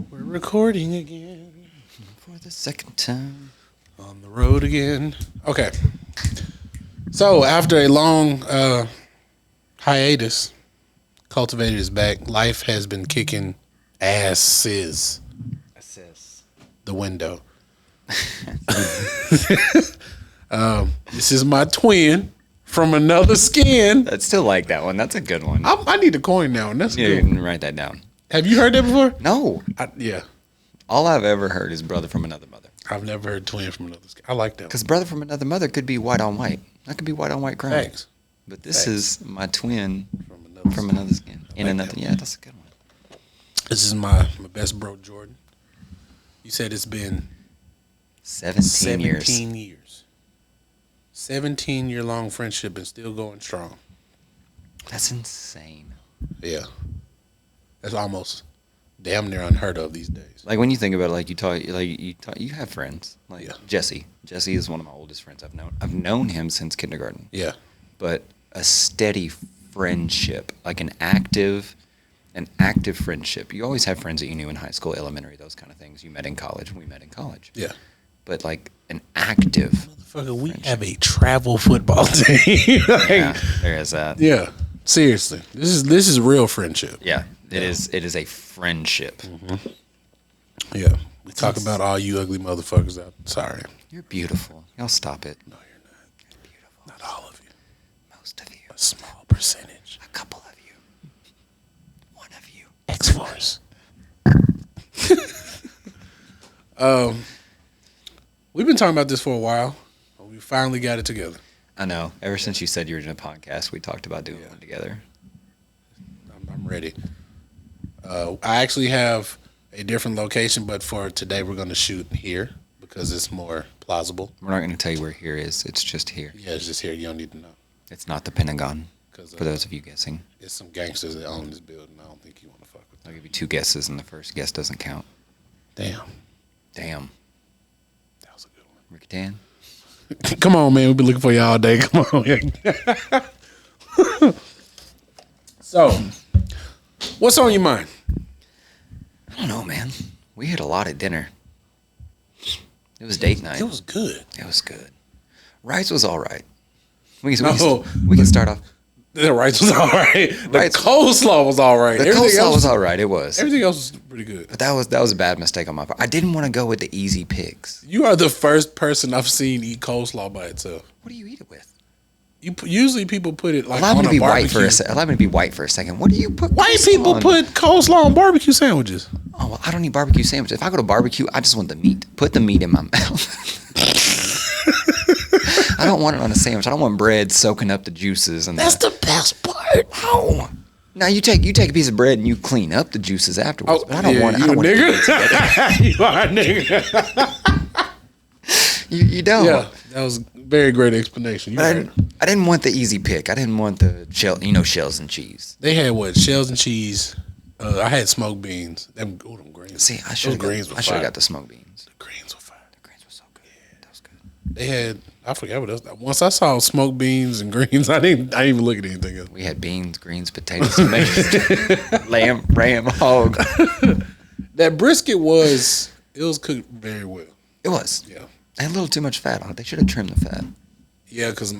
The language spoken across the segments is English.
We're recording again. For the second time. On the road again. Okay. So, after a long hiatus, Cultivated is back. Life has been kicking asses. Assess. The window. This is my twin from another skin. I still like that one. That's a good one. I need to coin now, and that's Yeah, good. you can write that down. Have you heard that before? No. Yeah. All I've ever heard is brother from another mother. I've never heard twin from another skin. I like that one. Because brother from another mother could be white on white. That could be white on white crime. Thanks. But this is my twin From another skin. In like another. that Yeah, that's a good one. This is my best bro, Jordan. You said it's been 17 years. 17 years. 17-year-long friendship and still going strong. That's insane. Yeah. That's almost damn near unheard of these days. Like when you think about it, you have friends. Like Yeah. Jesse. Jesse is one of my oldest friends I've known. I've known him since kindergarten. Yeah. But a steady friendship, like an active friendship. You always have friends that you knew in high school, elementary, those kind of things. You met in college, we met in college. Yeah. But like an active Motherfucker, we have a travel football team. yeah, there is that. Yeah. Seriously. This is real friendship. Yeah. It is a friendship. Mm-hmm. Yeah. We talk about all you ugly motherfuckers out. Sorry. You're beautiful. Y'all stop it. No, you're not. You're beautiful. Not all of you. Most of you. A small percentage. A couple of you. One of you. X-Force. We've been talking about this for a while. But we finally got it together. I know. Ever since you said you were doing a podcast, we talked about doing one together. I'm ready. I actually have a different location, but for today we're going to shoot here because it's more plausible. We're not going to tell you where here is. It's just here. Yeah, it's just here. You don't need to know. It's not the Pentagon, Cause, for those of you guessing. It's some gangsters that own this building. I don't think you want to fuck with them. I'll give you two guesses, and the first guess doesn't count. Damn. Damn. That was a good one. Rick Dan? Come on, man. We've been looking for you all day. Come on. So, what's on your mind? I don't know, man. We had a lot at dinner. It was date night. It was good. It was good. Rice was all right. We No, can start off. The rice was all right. The Rice- coleslaw was all right. The coleslaw was all right. It was. Everything else was pretty good. But that was a bad mistake on my part. I didn't want to go with the easy picks. You are the first person I've seen eat coleslaw by itself. What do you eat it with? Usually people put it like Allow me on to a be barbecue. white for a second. Allow me to be white for a second. What do you put? White coleslaw people on? put coleslaw on barbecue sandwiches. Oh, well, I don't eat barbecue sandwiches. If I go to barbecue, I just want the meat. Put the meat in my mouth. I don't want it on a sandwich. I don't want bread soaking up the juices. And That's the best part. no. Now you take a piece of bread and you clean up the juices afterwards. But I don't want. You I don't a want nigga? You are a nigga. You don't. Yeah, that was a very great explanation. You But right. I didn't want the easy pick. I didn't want the shells and cheese. They had what? Shells and cheese. I had smoked beans. Them greens. See, I should have fire. got the smoked beans. The greens were fire. The greens were so good. Yeah. That was good. They had. I forgot what else. Once I saw smoked beans and greens, I didn't even look at anything else. We had beans, greens, potatoes, tomatoes, lamb, ram, hog. That brisket was cooked very well. It was. Yeah. They had a little too much fat on it. They should have trimmed the fat. Yeah, because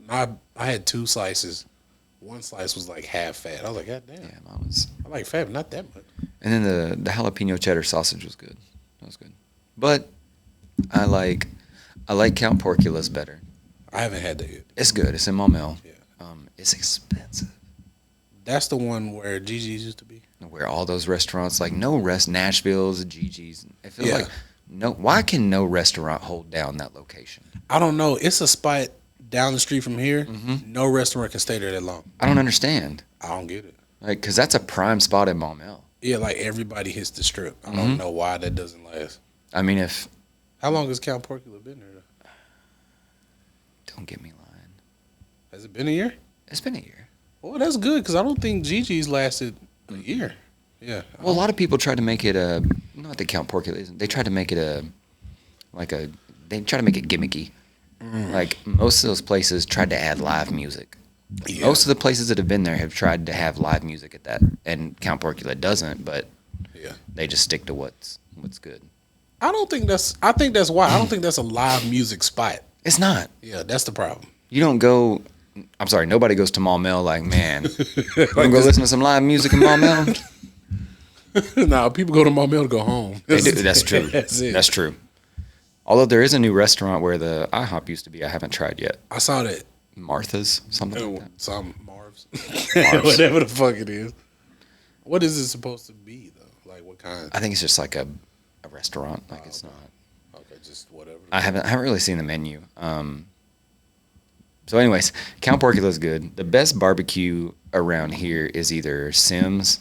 I had two slices. One slice was like half fat. I was like, God damn. Yeah, mine was. I like fat, but not that much. And then the jalapeno cheddar sausage was good. That was good. But I like Count Porcula's better. I haven't had that yet. It's good. It's in Maumelle. Yeah. It's expensive. That's the one where Gigi's used to be. Where all those restaurants, like Nashville's, Gigi's. It feels Yeah. like why can no restaurant hold down that location? I don't know. It's a spot down the street from here. Mm-hmm. No restaurant can stay there that long. I don't understand. I don't get it. Like, because that's a prime spot in Maumelle. Yeah, like everybody hits the strip. I don't know why that doesn't last. I mean, How long has Count Porcula been there? Don't get me lying. Has it been a year? It's been a year. Well, that's good because I don't think Gigi's lasted a year. Yeah. Well, a lot of people tried to make it not that Count Porcula isn't. They tried to make it they try to make it gimmicky. Like, most of those places tried to add live music. Yeah. Most of the places that have been there have tried to have live music at that, and Count Porcula doesn't, but Yeah. They just stick to what's good. I think that's why. I don't think that's a live music spot. It's not. Yeah, that's the problem. You don't go. I'm sorry. Nobody goes to Maumelle like, man. You gonna go listen to some live music in Maumelle? No, people go to Maumelle to go home. They do. That's true. That's it. That's true. Although there is a new restaurant where the IHOP used to be. I haven't tried yet. I saw that. Martha's, something like that. Some Marv's. Marv's. Whatever the fuck it is. What is it supposed to be though? Like what kind? I think it's just like a restaurant. Like it's okay. not. Okay, just whatever. I haven't really seen the menu. So, anyways, Count Porcula's good. The best barbecue around here is either Sims.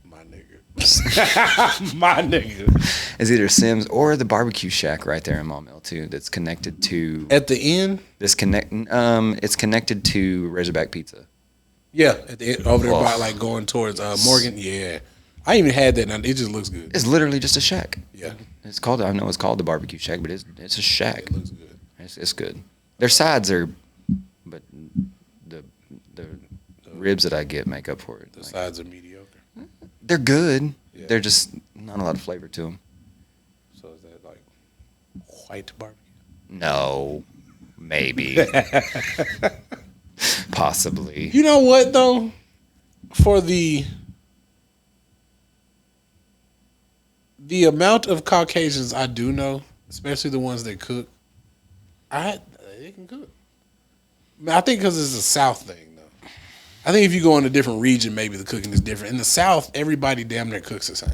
My nigga. My nigga. Is either Sims or the Barbecue Shack right there in Maumelle too. That's connected to. At the end. It's connected to Razorback Pizza. Yeah, at the end, over there by Oh. like going towards Morgan. Yeah, I even had that. Now it just looks good. It's literally just a shack. Yeah, It's called. I know it's called the Barbecue Shack, but it's a shack. it looks good. It's good. Their sides are, but the ribs that I get make up for it. The Like, sides are mediocre. they're good. Yeah. They're just not a lot of flavor to them. So is that like white barbecue? No, maybe, possibly. You know what though? For the amount of Caucasians I do know, especially the ones that cook, they can cook. I think because it's a South thing though. I think if you go in a different region, maybe the cooking is different. In the South, everybody damn near cooks the same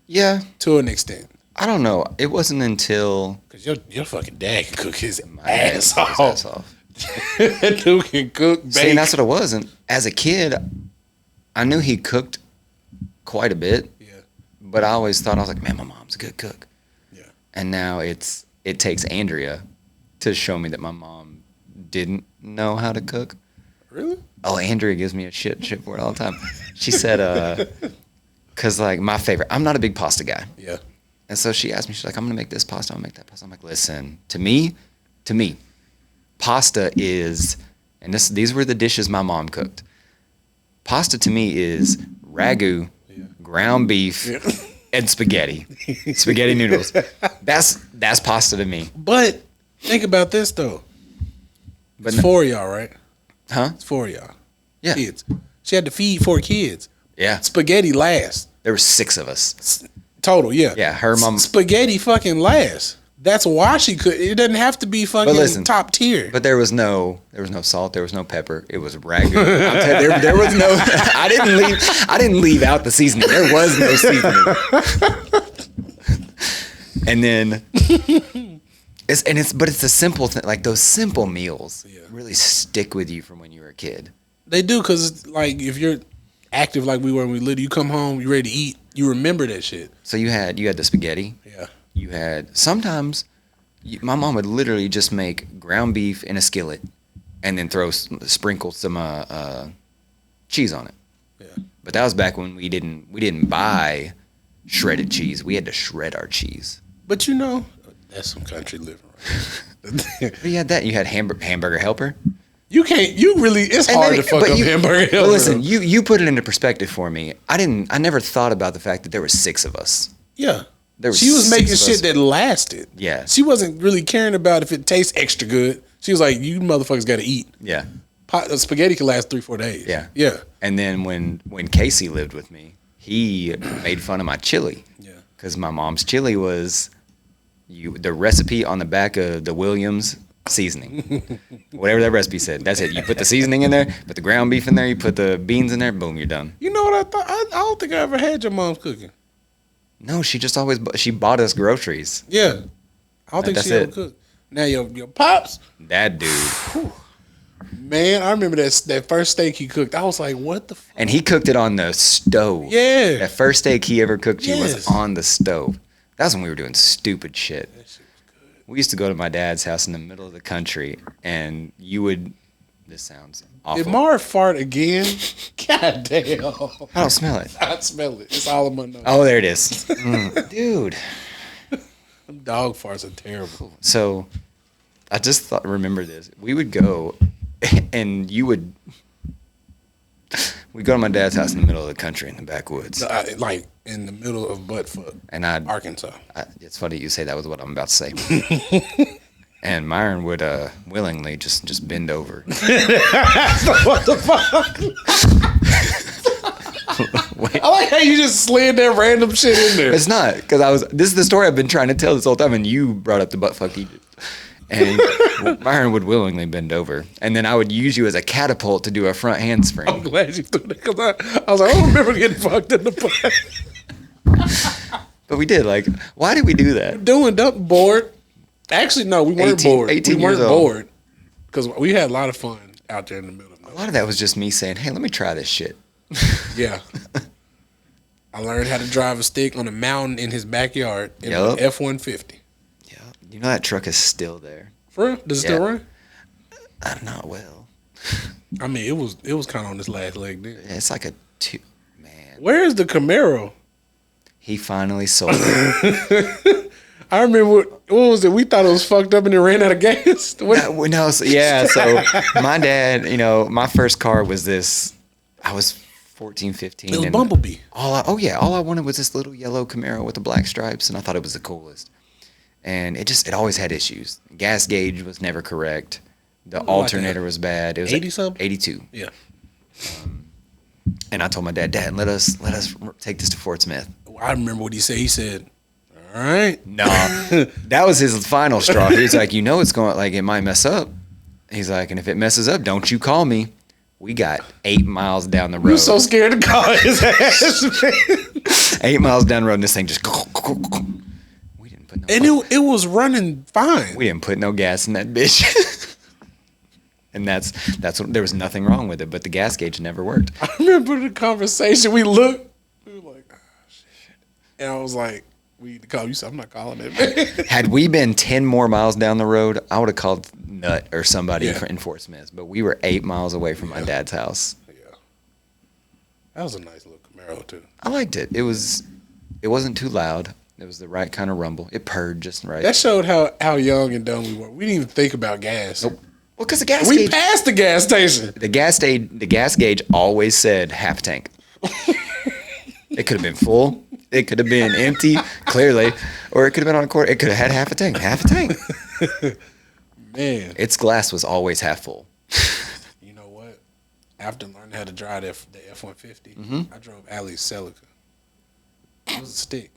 Yeah, to an extent. I don't know. It wasn't until Cause your fucking dad can cook his my ass dad off. took his ass off. That dude can cook, bake. See, and that's what it was. And as a kid, I knew he cooked quite a bit, Yeah, but I always thought, I was like, man, my mom's a good cook. yeah. And now it takes Andrea to show me that my mom didn't know how to cook. Really? Oh, Andrea gives me a shit for it all the time. She said, because like my favorite, I'm not a big pasta guy. Yeah. And so she asked me, she's like, I'm going to make this pasta, I'm going to make that pasta. I'm like, listen, to me, pasta is, and these were the dishes my mom cooked. Pasta to me is ragu, ground beef, Yeah. and spaghetti. Spaghetti noodles. That's pasta to me. But think about this though. But It's for y'all, right? Huh? It's for y'all. Yeah. Kids. She had to feed 4 kids. Yeah. Spaghetti last. There were 6 of us. Total, yeah. Yeah, her mom. Spaghetti fucking last. That's why she could. It doesn't have to be fucking listen, top tier. But there was no salt, there was no pepper. It was ragu. There was no. I didn't leave out the seasoning. There was no seasoning. And then but it's the simple thing. Like those simple meals really stick with you from when you were a kid. They do, because like if you're active like we were when we little, you come home, you ready to eat, you remember that shit. So you had the spaghetti. Yeah. You had sometimes my mom would literally just make ground beef in a skillet and then sprinkle some cheese on it. Yeah. But that was back when we didn't buy shredded cheese. We had to shred our cheese. But you know, that's some country living right there. But you had that. You had hamburger helper. You can't. You really. It's hard to fuck up hamburger. But listen, you put it into perspective for me. I never thought about the fact that there were 6 of us. Yeah. There She was 6 making of us. shit that lasted. Yeah. She wasn't really caring about if it tastes extra good. She was like, "You motherfuckers got to eat." Yeah. Spaghetti can last 3-4 days. Yeah. Yeah. And then when Casey lived with me, he made fun of my chili. Yeah. Because my mom's chili was the recipe on the back of the Williams seasoning. Whatever that recipe said. That's it. You put the seasoning in there, put the ground beef in there, you put the beans in there, boom, you're done. You know what I thought? I don't think I ever had your mom's cooking. No, she just always she bought us groceries. Yeah. I don't think That's she ever it. cooked. Now your pops, That dude. man, I remember that first steak he cooked. I was like, what the fuck? And he cooked it on the stove. Yeah. That first steak he ever cooked you was Yes. on the stove. That's when we were doing stupid shit. That shit was good. We used to go to my dad's house in the middle of the country, and this sounds awful. Did Marv fart again? God damn. I don't smell it. I smell it. It's all in my nose. Oh, there it is. Dude. Them dog farts are terrible. So I just remember this. We would go, and you would We go to my dad's house in the middle of the country in the backwoods. Like in the middle of buttfuck, And Arkansas. It's funny you say that was what I'm about to say. And Myron would willingly just bend over. What the fuck? Wait. I like how you just slid that random shit in there. It's not, because this is the story I've been trying to tell this whole time, and you brought up the butt fuck Egypt. And Myron would willingly bend over, and then I would use you as a catapult to do a front handspring. I'm glad you threw that because I was like, I don't remember getting fucked in the butt. But we did. Like, why did we do that? Bored. Actually, no, we weren't 18 bored. We years weren't old. bored because we had a lot of fun out there in the middle of A nowhere. lot of that was just me saying, "Hey, let me try this shit." Yeah. I learned how to drive a stick on a mountain in his backyard in Yup. an F-150. Yeah, you know that truck is still there. For real? Does it still Yeah. run? Not well. I mean, it was kind of on its last leg then. Yeah, it's like a two. Man, Where is the Camaro? he finally sold it. I remember what was it? We thought it was fucked up and it ran out of gas. No, so my dad, my first car was this. I was 14, 15. It was and Bumblebee. all I wanted was this little yellow Camaro with the black stripes, and I thought it was the coolest. And it always had issues. Gas gauge was never correct. The alternator was bad. It was 80 something? 82. Yeah. And I told my dad, let us take this to Fort Smith. I remember what he said. He said, "All right." No, that was his final straw. He was like, it's going, like, it might mess up. He's like, and if it messes up, don't you call me. We got 8 miles down the road. He was so scared to call his ass, man. 8 miles down the road, and this thing just. We didn't put no. And it was running fine. We didn't put no gas in that bitch. And that's what, there was nothing wrong with it, but the gas gauge never worked. I remember the conversation. We looked. We were like, "Oh, shit." And I was like, "We need to call you." So I'm not calling it, man. Had we been 10 more miles down the road, I would have called Nut or somebody Yeah. in Fort Smith. But we were 8 miles away from my dad's house. Yeah. That was a nice little Camaro too. I liked it. It wasn't too loud. It was the right kind of rumble. It purred just right. That showed how young and dumb we were. We didn't even think about gas. Nope. Well, because the gas We gauge, passed the gas station. the gas gauge always said half tank. It could have been full. It could have been empty, clearly, or it could have been on a quarter. It could have had half a tank. Half a tank. Man, Its glass was always half full. you know what? After learning how to drive the F-150, Mm-hmm. I drove Allie's Celica. It was a stick.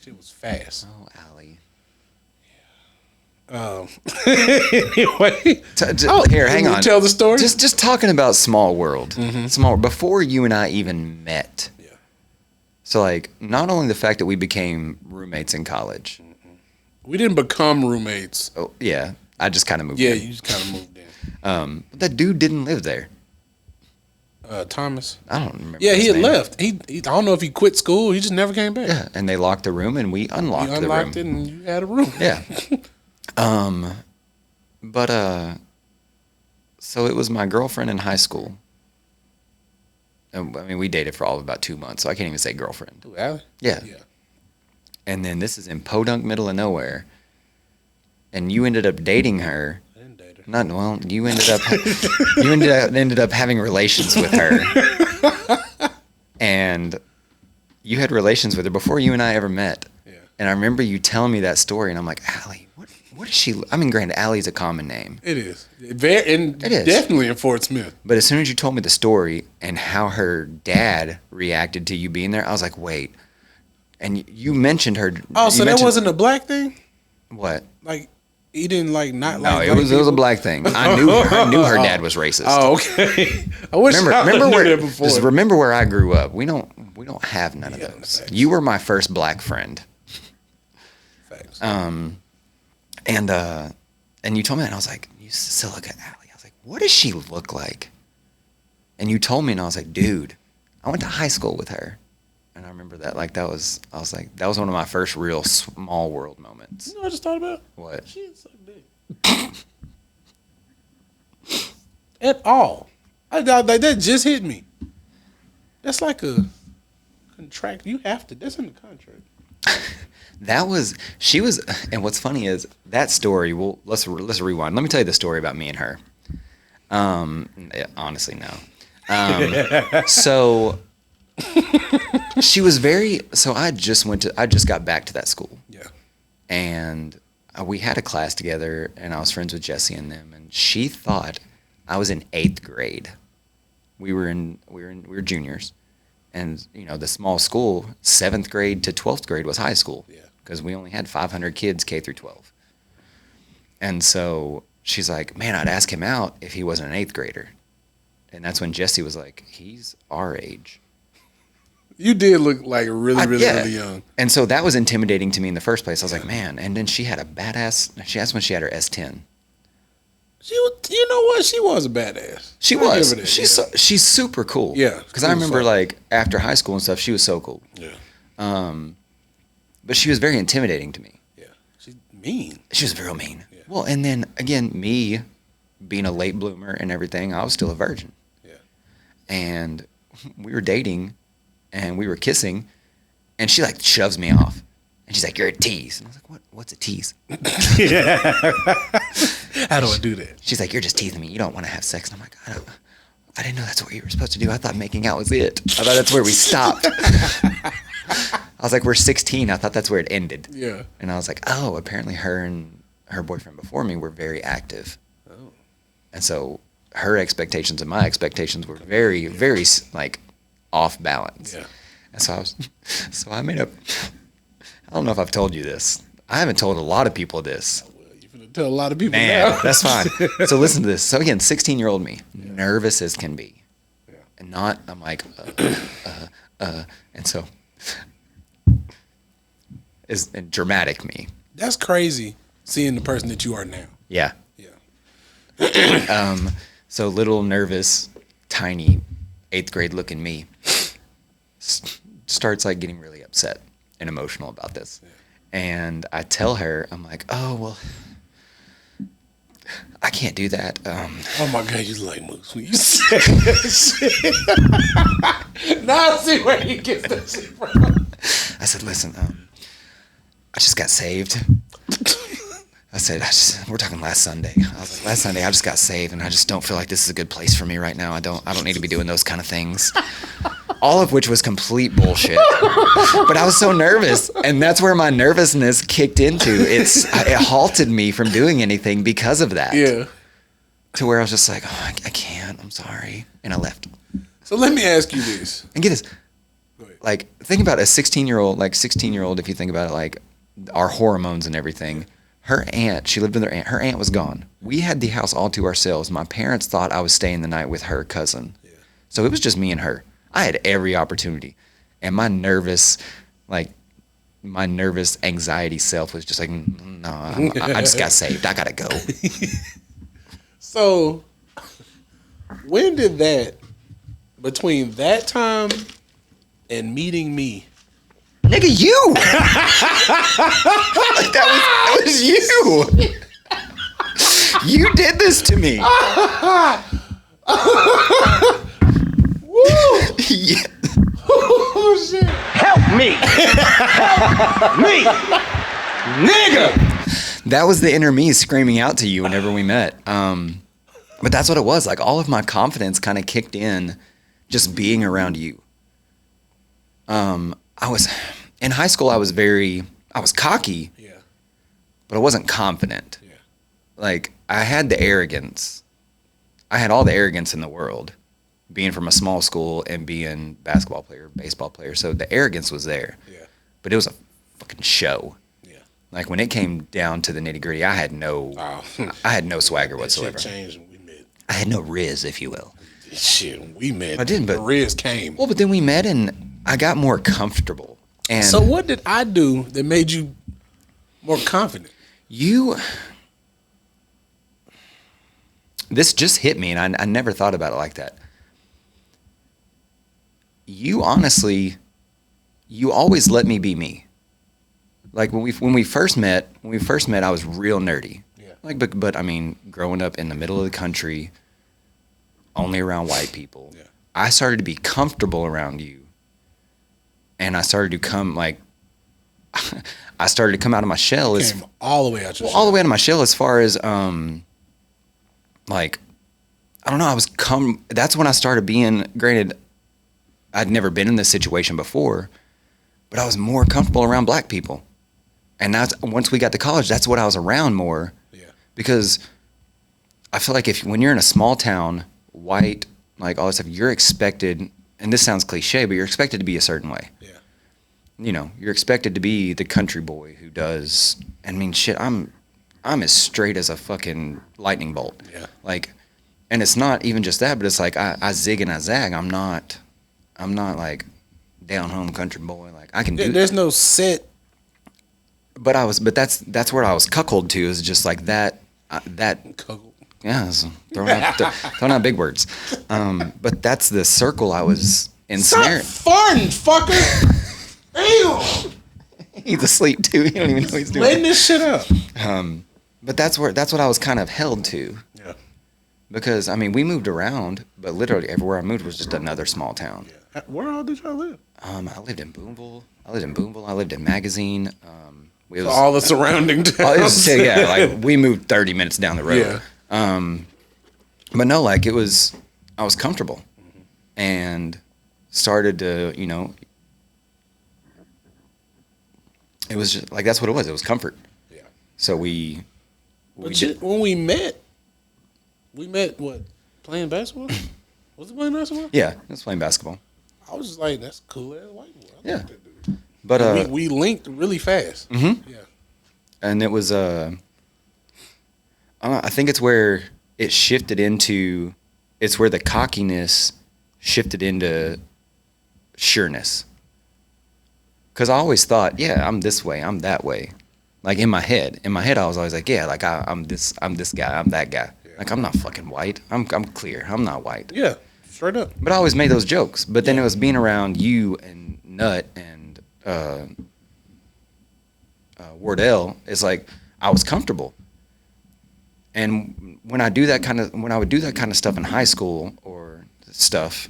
Shit was fast. Oh, Allie. Anyway, Here, hang can we on. tell the story? Just talking about small world. Small before you and I even met. Yeah. So like, not only the fact that we became roommates in college. We didn't become roommates. Oh yeah, I just kind of moved. Yeah, in. you just kind of moved in. But that dude didn't live there. Thomas. I don't remember. Yeah, his he had name. I don't know if he quit school. He just never came back. Yeah, and they locked the room, and we unlocked, You unlocked the it room. and you had a room. Yeah. But so it was my girlfriend in high school. And, I mean, we dated for all of about 2 months, so I can't even say girlfriend. Who, Allie? Yeah. Yeah. And then this is in Podunk, middle of nowhere, and you ended up dating her. I didn't date her. Not well. You ended up having relations with her, and you had relations with her before you and I ever met. Yeah. And I remember you telling me that story, and I'm like, Allie, what is she? I mean, granted, Allie's a common name, It is. It is. Definitely in Fort Smith. but as soon as you told me the story and how her dad reacted to you being there, I was like, wait. And you mentioned her. Oh, so that wasn't a black thing? what? Like, he didn't like not No, like it black was a people? black thing. I knew her dad was racist. Oh, okay. I wish I Remember knew where that before. just remember where I grew up. We don't have none of Yeah, those. facts. You were my first black friend. Facts. And you told me that, and I was like, you still look at Allie. I was like, what does she look like? And you told me, and I was like, dude, I went to high school with her. And I remember that, like, that was one of my first real small world moments. You know what I just thought about? What? She didn't suck dick. At all. That just hit me. That's like a contract. You have to. That's in the contract. She was, and what's funny is that story. Well, let's rewind. Let me tell you the story about me and her. Yeah, honestly, no. So she was very. So I just got back to that school. Yeah. And we had a class together, and I was friends with Jesse and them. And she thought I was in 8th grade. We were juniors, and the small school, 7th grade to 12th grade was high school. Yeah. Because we only had 500 kids K through 12. And so she's like, man, I'd ask him out if he wasn't an 8th grader. And that's when Jesse was like, he's our age. You did look like really young. And so that was intimidating to me in the first place. I was like, man. And then she had that's when she had her S10. You know what? She was a badass. She was. She's super cool. Yeah. Because I remember after high school and stuff, she was so cool. Yeah. But she was very intimidating to me. Yeah. She's mean. She was real mean. Yeah. Well, and then again, me being a late bloomer and everything, I was still a virgin. Yeah. And we were dating and we were kissing and she shoves me off. And she's like, you're a tease. And I was like, what's a tease? How do I do that? She's like, you're just teasing me. You don't want to have sex. And I'm like, I didn't know that's what you were supposed to do. I thought making out was it. I thought that's where we stopped. I was like, we're 16. I thought that's where it ended. Yeah. And I was like, oh, apparently her and her boyfriend before me were very active. Oh. And so her expectations and my expectations were very, very off balance. Yeah. And so I made up. I don't know if I've told you this. I haven't told a lot of people this. Well, you're going to tell a lot of people Man, now. that's fine. So listen to this. So again, 16-year-old me, nervous as can be. Yeah. And I'm like, and so is dramatic me. That's crazy, seeing the person that you are now. Yeah. Yeah. So little nervous, tiny, 8th grade looking me starts getting really upset and emotional about this. Yeah. And I tell her, I'm like, oh, well, I can't do that. Oh my God, you like Moose when you say that shit. Now I see where he gets that shit from. I said, listen, I just got saved. I said, we're talking last Sunday. I was like, last Sunday I just got saved, and I just don't feel like this is a good place for me right now. I don't need to be doing those kind of things. All of which was complete bullshit. But I was so nervous, and that's where my nervousness kicked into. It halted me from doing anything because of that. Yeah. To where I was just like, oh, I can't. I'm sorry, and I left. So let me ask you this. And get this. Go ahead. Think about a 16-year-old, if you think about it, our hormones and everything. Her aunt, she lived with her aunt. Her aunt was gone. We had the house all to ourselves. My parents thought I was staying the night with her cousin. Yeah. So it was just me and her. I had every opportunity. And my nervous anxiety self was just like, no, I just got saved. I got to go. So when did between that time and meeting me, nigga, you. that was you. You did this to me. woo! Yeah. Oh shit! Help me! Help me! Nigga! That was the inner me screaming out to you whenever we met. But that's what it was. All of my confidence kind of kicked in just being around you. In high school, I was cocky, Yeah. but I wasn't confident. Yeah. I had the arrogance. I had all the arrogance in the world, being from a small school and being basketball player, baseball player. So the arrogance was there. Yeah. But it was a fucking show. Yeah. When it came down to the nitty gritty, I had no swagger whatsoever. That shit changed when we met. I had no riz, if you will. Shit, when we met. I didn't, but the Riz came. Well, but then we met and I got more comfortable. And So what did I do that made you more confident? This just hit me, and I never thought about it like that. You honestly, you always let me be me. When we first met, I was real nerdy. Yeah. But I mean, growing up in the middle of the country, only around white people, Yeah. I started to be comfortable around you, and I started to come I started to come out of my shell Came all the way out your all the way out of my shell as far as I don't know. That's when I started being. Granted, I'd never been in this situation before, but I was more comfortable around black people. And once we got to college, that's what I was around more. Yeah. Because I feel like when you're in a small town, white, like all that stuff, you're expected, and this sounds cliche, but you're expected to be a certain way. Yeah. You know, you're expected to be the country boy who does. I mean, shit, I'm as straight as a fucking lightning bolt. Yeah. Like, and it's not even just that, but it's like I zig and I zag. I'm not like down home country boy. Like I can do. There's no set. But that's where I was cuckolded to, is just like that. Cuckold. Yeah, throwing out big words. But that's the circle I was ensnared. Stop farting, fucker. Damn. He's asleep too. He don't even know what he's doing. Letting this shit up. But that's what I was kind of held to. Yeah. Because I mean, we moved around, but literally everywhere I moved was just another small town. Yeah. Where all did y'all live? I lived in Boonville. I lived in Magazine. It was, All the surrounding towns. Yeah, like we moved 30 minutes down the road. Yeah. But no, like I was comfortable, and started to, you know, it was just like that's what it was. It was comfort. Yeah. So when we met what? Playing basketball? Was it playing basketball? Yeah, I was playing basketball. I was just like, that's cool ass white boy. I Yeah. like that dude. But we linked really fast. Mm-hmm. Yeah. And it was I think it's where it shifted into, it's where the cockiness shifted into sureness. Because I always thought, yeah, I'm this way, I'm that way. Like in my head, I was always like, yeah, like I'm this guy, I'm that guy. Yeah. Like I'm not fucking white. I'm clear. I'm not white. Yeah. Straight up. But I always made those jokes. But then it was being around you and Nut and Wardell. It's like I was comfortable. And when I would do that kind of stuff in high school or stuff,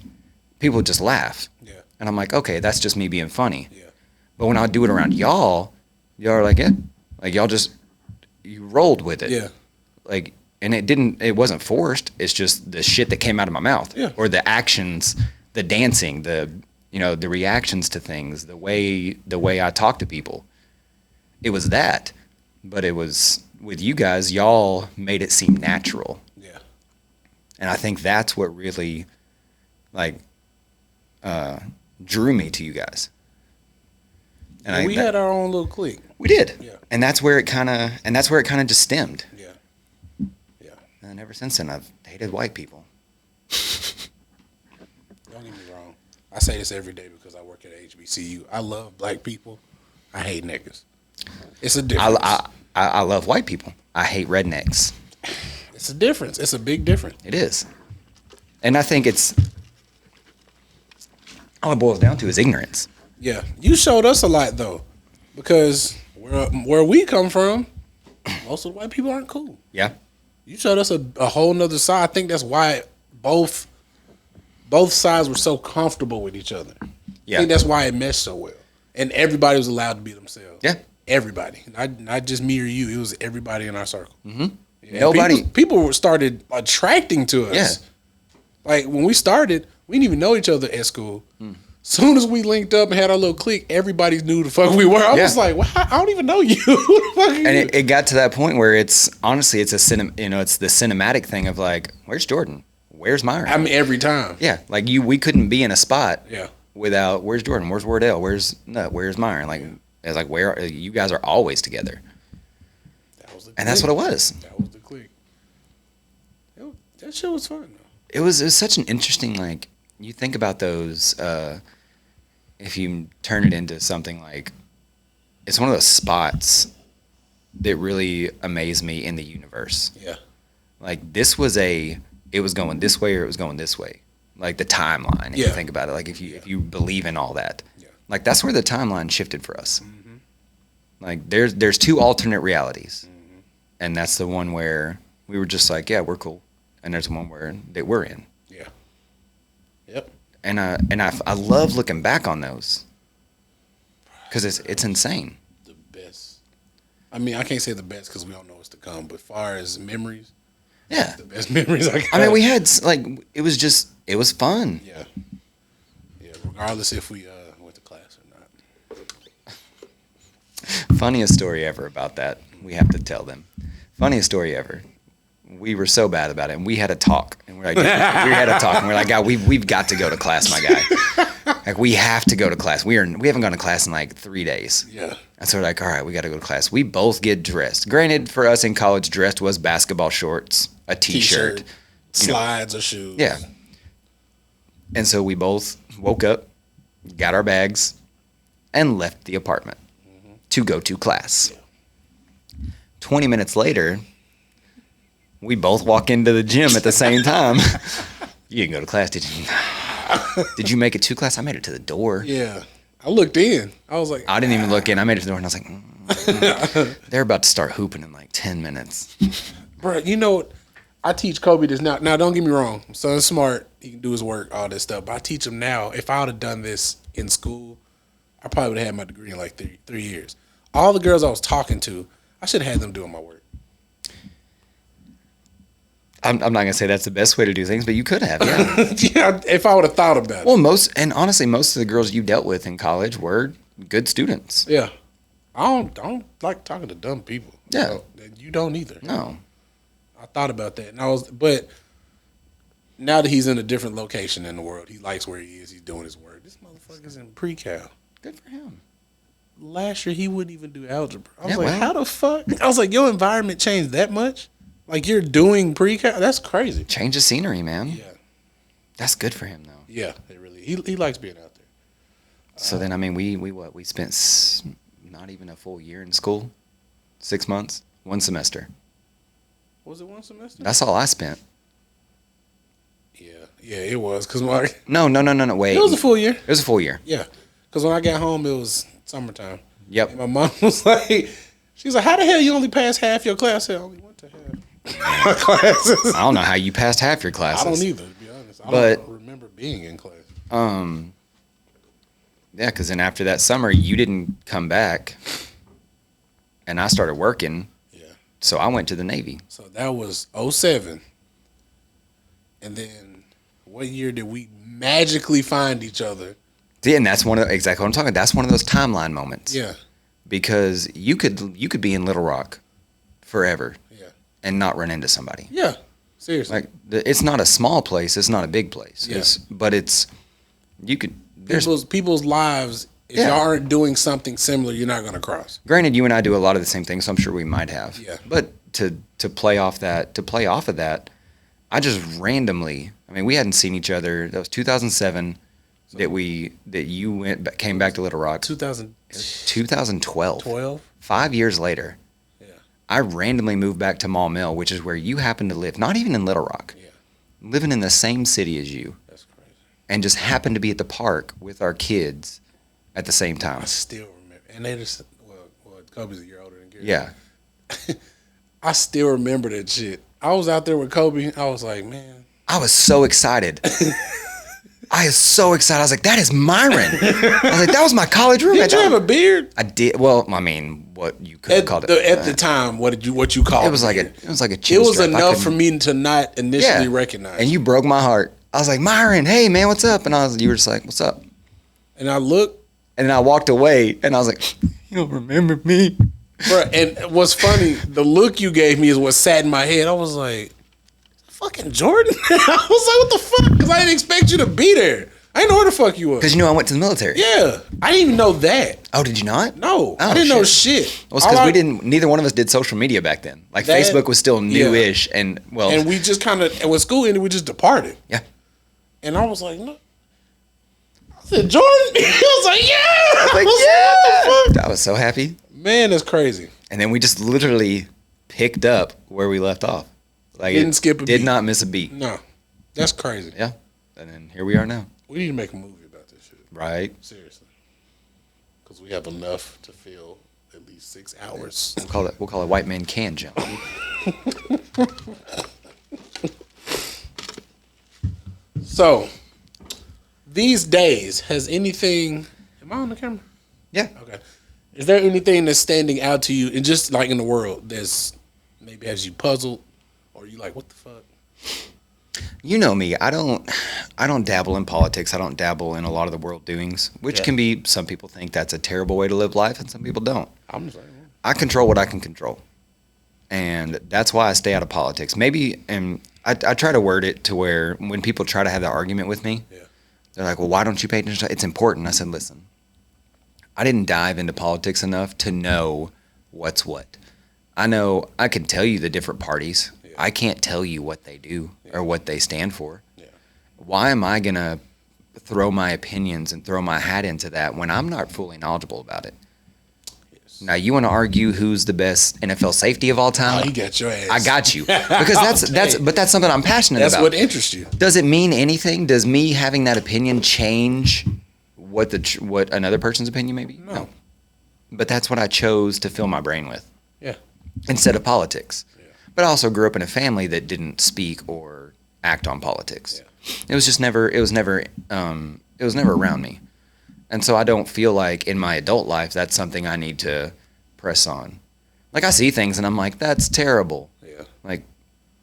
people would just laugh. Yeah. And I'm like, okay, that's just me being funny. Yeah. But when I would do it around y'all are like, yeah, like you rolled with it. Yeah. Like, and it wasn't forced. It's just the shit that came out of my mouth. Yeah. Or the actions, the dancing, the reactions to things, the way I talk to people. It was that, but it was with you guys, y'all made it seem natural. Yeah. And I think that's what really drew me to you guys. And we had our own little clique. We did. Yeah. And that's where it kind of just stemmed. Yeah. Yeah. And ever since then, I've hated white people. Don't get me wrong. I say this every day because I work at HBCU. I love black people. I hate niggas. It's a difference. I love white people. I hate rednecks. It's a difference. It's a big difference. It is. And I think all it boils down to is ignorance. Yeah. You showed us a lot though, because where we come from, most of the white people aren't cool. Yeah. You showed us a whole nother side. I think that's why both sides were so comfortable with each other. Yeah. I think that's why it meshed so well. And everybody was allowed to be themselves. Yeah. Everybody. Not just me or you. It was everybody in our circle. Mm-hmm. Yeah, Nobody. People started attracting to us. Yeah. Like when we started, we didn't even know each other at school. Soon as we linked up and had our little clique, everybody knew the fuck we were. I was like, well, I don't even know you. Who the fuck are you? And it got to that point where it's honestly it's the cinematic thing of like, where's Jordan? Where's Myron? I mean, every time. Yeah, like we couldn't be in a spot. Yeah. Without where's Jordan? Where's Wardell? Where's Myron? Like it's like where you guys are always together. And that's what it was. That was the clique. That shit was fun though. It was such an interesting, like, you think about those, if you turn it into something like, it's one of those spots that really amazed me in the universe. Yeah. Like it was going this way or it was going this way. Like the timeline, if you think about it. Like if you believe in all that. Yeah. Like that's where the timeline shifted for us. Mm-hmm. Like there's two alternate realities. Mm-hmm. And that's the one where we were just like, yeah, we're cool. And there's one that we're in. Yeah. Yep. And I love looking back on those because it's insane. The best. I mean, I can't say the best because we don't know what's to come. But as far as memories, Yeah. The best memories I got. I mean, we had it was fun. Yeah. Yeah. Regardless if we went to class or not. Funniest story ever about that. We have to tell them. Funniest story ever. We were so bad about it, and we had a talk, and we're like, God, we've got to go to class, my guy. Like, we have to go to class. We haven't gone to class in like 3 days. Yeah. And so we're like, all right, we got to go to class. We both get dressed. Granted, for us in college, dressed was basketball shorts, a t-shirt, slides or shoes. Yeah. And so we both woke up, got our bags, and left the apartment to go to class. Yeah. 20 minutes later, we both walk into the gym at the same time. You didn't go to class, did you? Did you make it to class? I made it to the door. Yeah. I looked in. I was like, I didn't even look in. I made it to the door, and I was like, they're about to start hooping in like 10 minutes. bro, you know what? I teach Kobe this now. Now, don't get me wrong. My son's smart. He can do his work, all this stuff. But I teach him now. If I would have done this in school, I probably would have had my degree in like 3 years. All the girls I was talking to, I should have had them doing my work. I'm not going to say that's the best way to do things, but you could have, yeah. Yeah, if I would have thought about it. Well, honestly, most of the girls you dealt with in college were good students. Yeah. I don't like talking to dumb people. Yeah. So, you don't either. No. I thought about that. But now that he's in a different location in the world, he likes where he is. He's doing his work. This motherfucker's in pre-cal. Good for him. Last year, he wouldn't even do algebra. I was Yeah, like, well. how the fuck? I was like, your environment changed that much? Like, you're doing pre-cal? That's crazy. Change of scenery, man. Yeah. That's good for him, though. Yeah, it really. He likes being out there. So then, I mean, we spent not even a full year in school, 6 months, 1 semester. Was it 1 semester? That's all I spent. Yeah, it was. Cause my, No, wait. it was a full year. It was a full year. Yeah. Because when I got home, it was summertime. Yep. And my mom was like, she was like, how the hell you only passed half your class? I said, I only went to half my classes. I don't know how you passed half your classes. I don't either, to be honest. I But- don't remember being in class. Yeah, because then after that summer, you didn't come back, and I started working. Yeah. So I went to the Navy. So that was 07. And then what year did we magically find each other? Yeah, and that's exactly what I'm talking. That's one of those timeline moments. Yeah. Because you could be in Little Rock forever Yeah. and not run into somebody. Yeah. Seriously. Like it's not a small place. It's not a big place. Yeah. There's people's lives, if Yeah. y'all aren't doing something similar, you're not going to cross. Granted, you and I do a lot of the same things, so I'm sure we might have. Yeah. But to play off of that, I just randomly. I mean, we hadn't seen each other. That was 2007 that you came back to Little Rock. 2012. 2012? 5 years later, Yeah. I randomly moved back to Mall Mill, which is where you happen to live. Not even in Little Rock. Yeah. Living in the same city as you, That's crazy. and just happened to be at the park with our kids at the same time. I still remember. And they just, well, Kobe's a year older than Gary. Yeah. I still remember that shit. I was out there with Kobe. I was like, man. I was so excited. I was so excited. I was like, that is Myron. I was like, that was my college roommate. Did you have a beard? I did. Well, I mean, what you could have called it. At the time, what you called It was like beard? a chin It was strap. I enough couldn't- for me to not initially recognize. And you broke my heart. I was like, Myron, hey man, what's up? And you were just like, what's up? And I looked, And then I walked away, and I was like, you don't remember me? bro. And what's funny, the look you gave me is what sat in my head. I was like, fucking Jordan. I was like, what the fuck? Because I didn't expect you to be there. I didn't know where the fuck you was. Because you knew I went to the military. Yeah, I didn't even know that. Oh, did you not? No, Oh, I didn't know shit. shit. Well, it's All because neither one of us did social media back then. Like, That- Facebook was still new-ish, and, well... And we just kind of, and when school ended, we just departed. Yeah. And I was like, no. I said, Jordan? He was like, yeah. Like, I was yeah! what the fuck? I was so happy. Man, that's crazy. And then we just literally picked up where we left off. Like, Didn't skip a did beat. not miss a beat. No, that's crazy. Yeah. And then here we are now. We need to make a movie about this shit. Right. Seriously. Because we have enough to fill at least 6 hours. We'll call it White Man Can Jump. So, these days, has anything... Am I on the camera? Yeah. Okay. Is there anything that's standing out to you, and just like in the world, that's maybe has you puzzled Or you like, what the fuck? You know me. I don't dabble in politics. I don't dabble in a lot of the world doings, which can be, some people think that's a terrible way to live life, and some people don't. I'm just like, I control what I can control. And that's why I stay out of politics. Maybe, and I try to word it to where when people try to have that argument with me, they're like, well, why don't you pay attention? It's important. I said, listen, I didn't dive into politics enough to know what's what. I know I can tell you the different parties. I can't tell you what they do or what they stand for. Why am I going to throw my opinions and throw my hat into that when I'm not fully knowledgeable about it? Now, you want to argue who's the best NFL safety of all time? Oh, he got your ass. I got you. Because that's something I'm passionate about. That's what interests you. Does it mean anything? Does me having that opinion change what another person's opinion may be? No. But that's what I chose to fill my brain with. Yeah. Instead of politics. Yeah. But I also grew up in a family that didn't speak or act on politics. Yeah. It was never around me. And so I don't feel like in my adult life that's something I need to press on. Like, I see things and I'm like, that's terrible. Yeah. Like,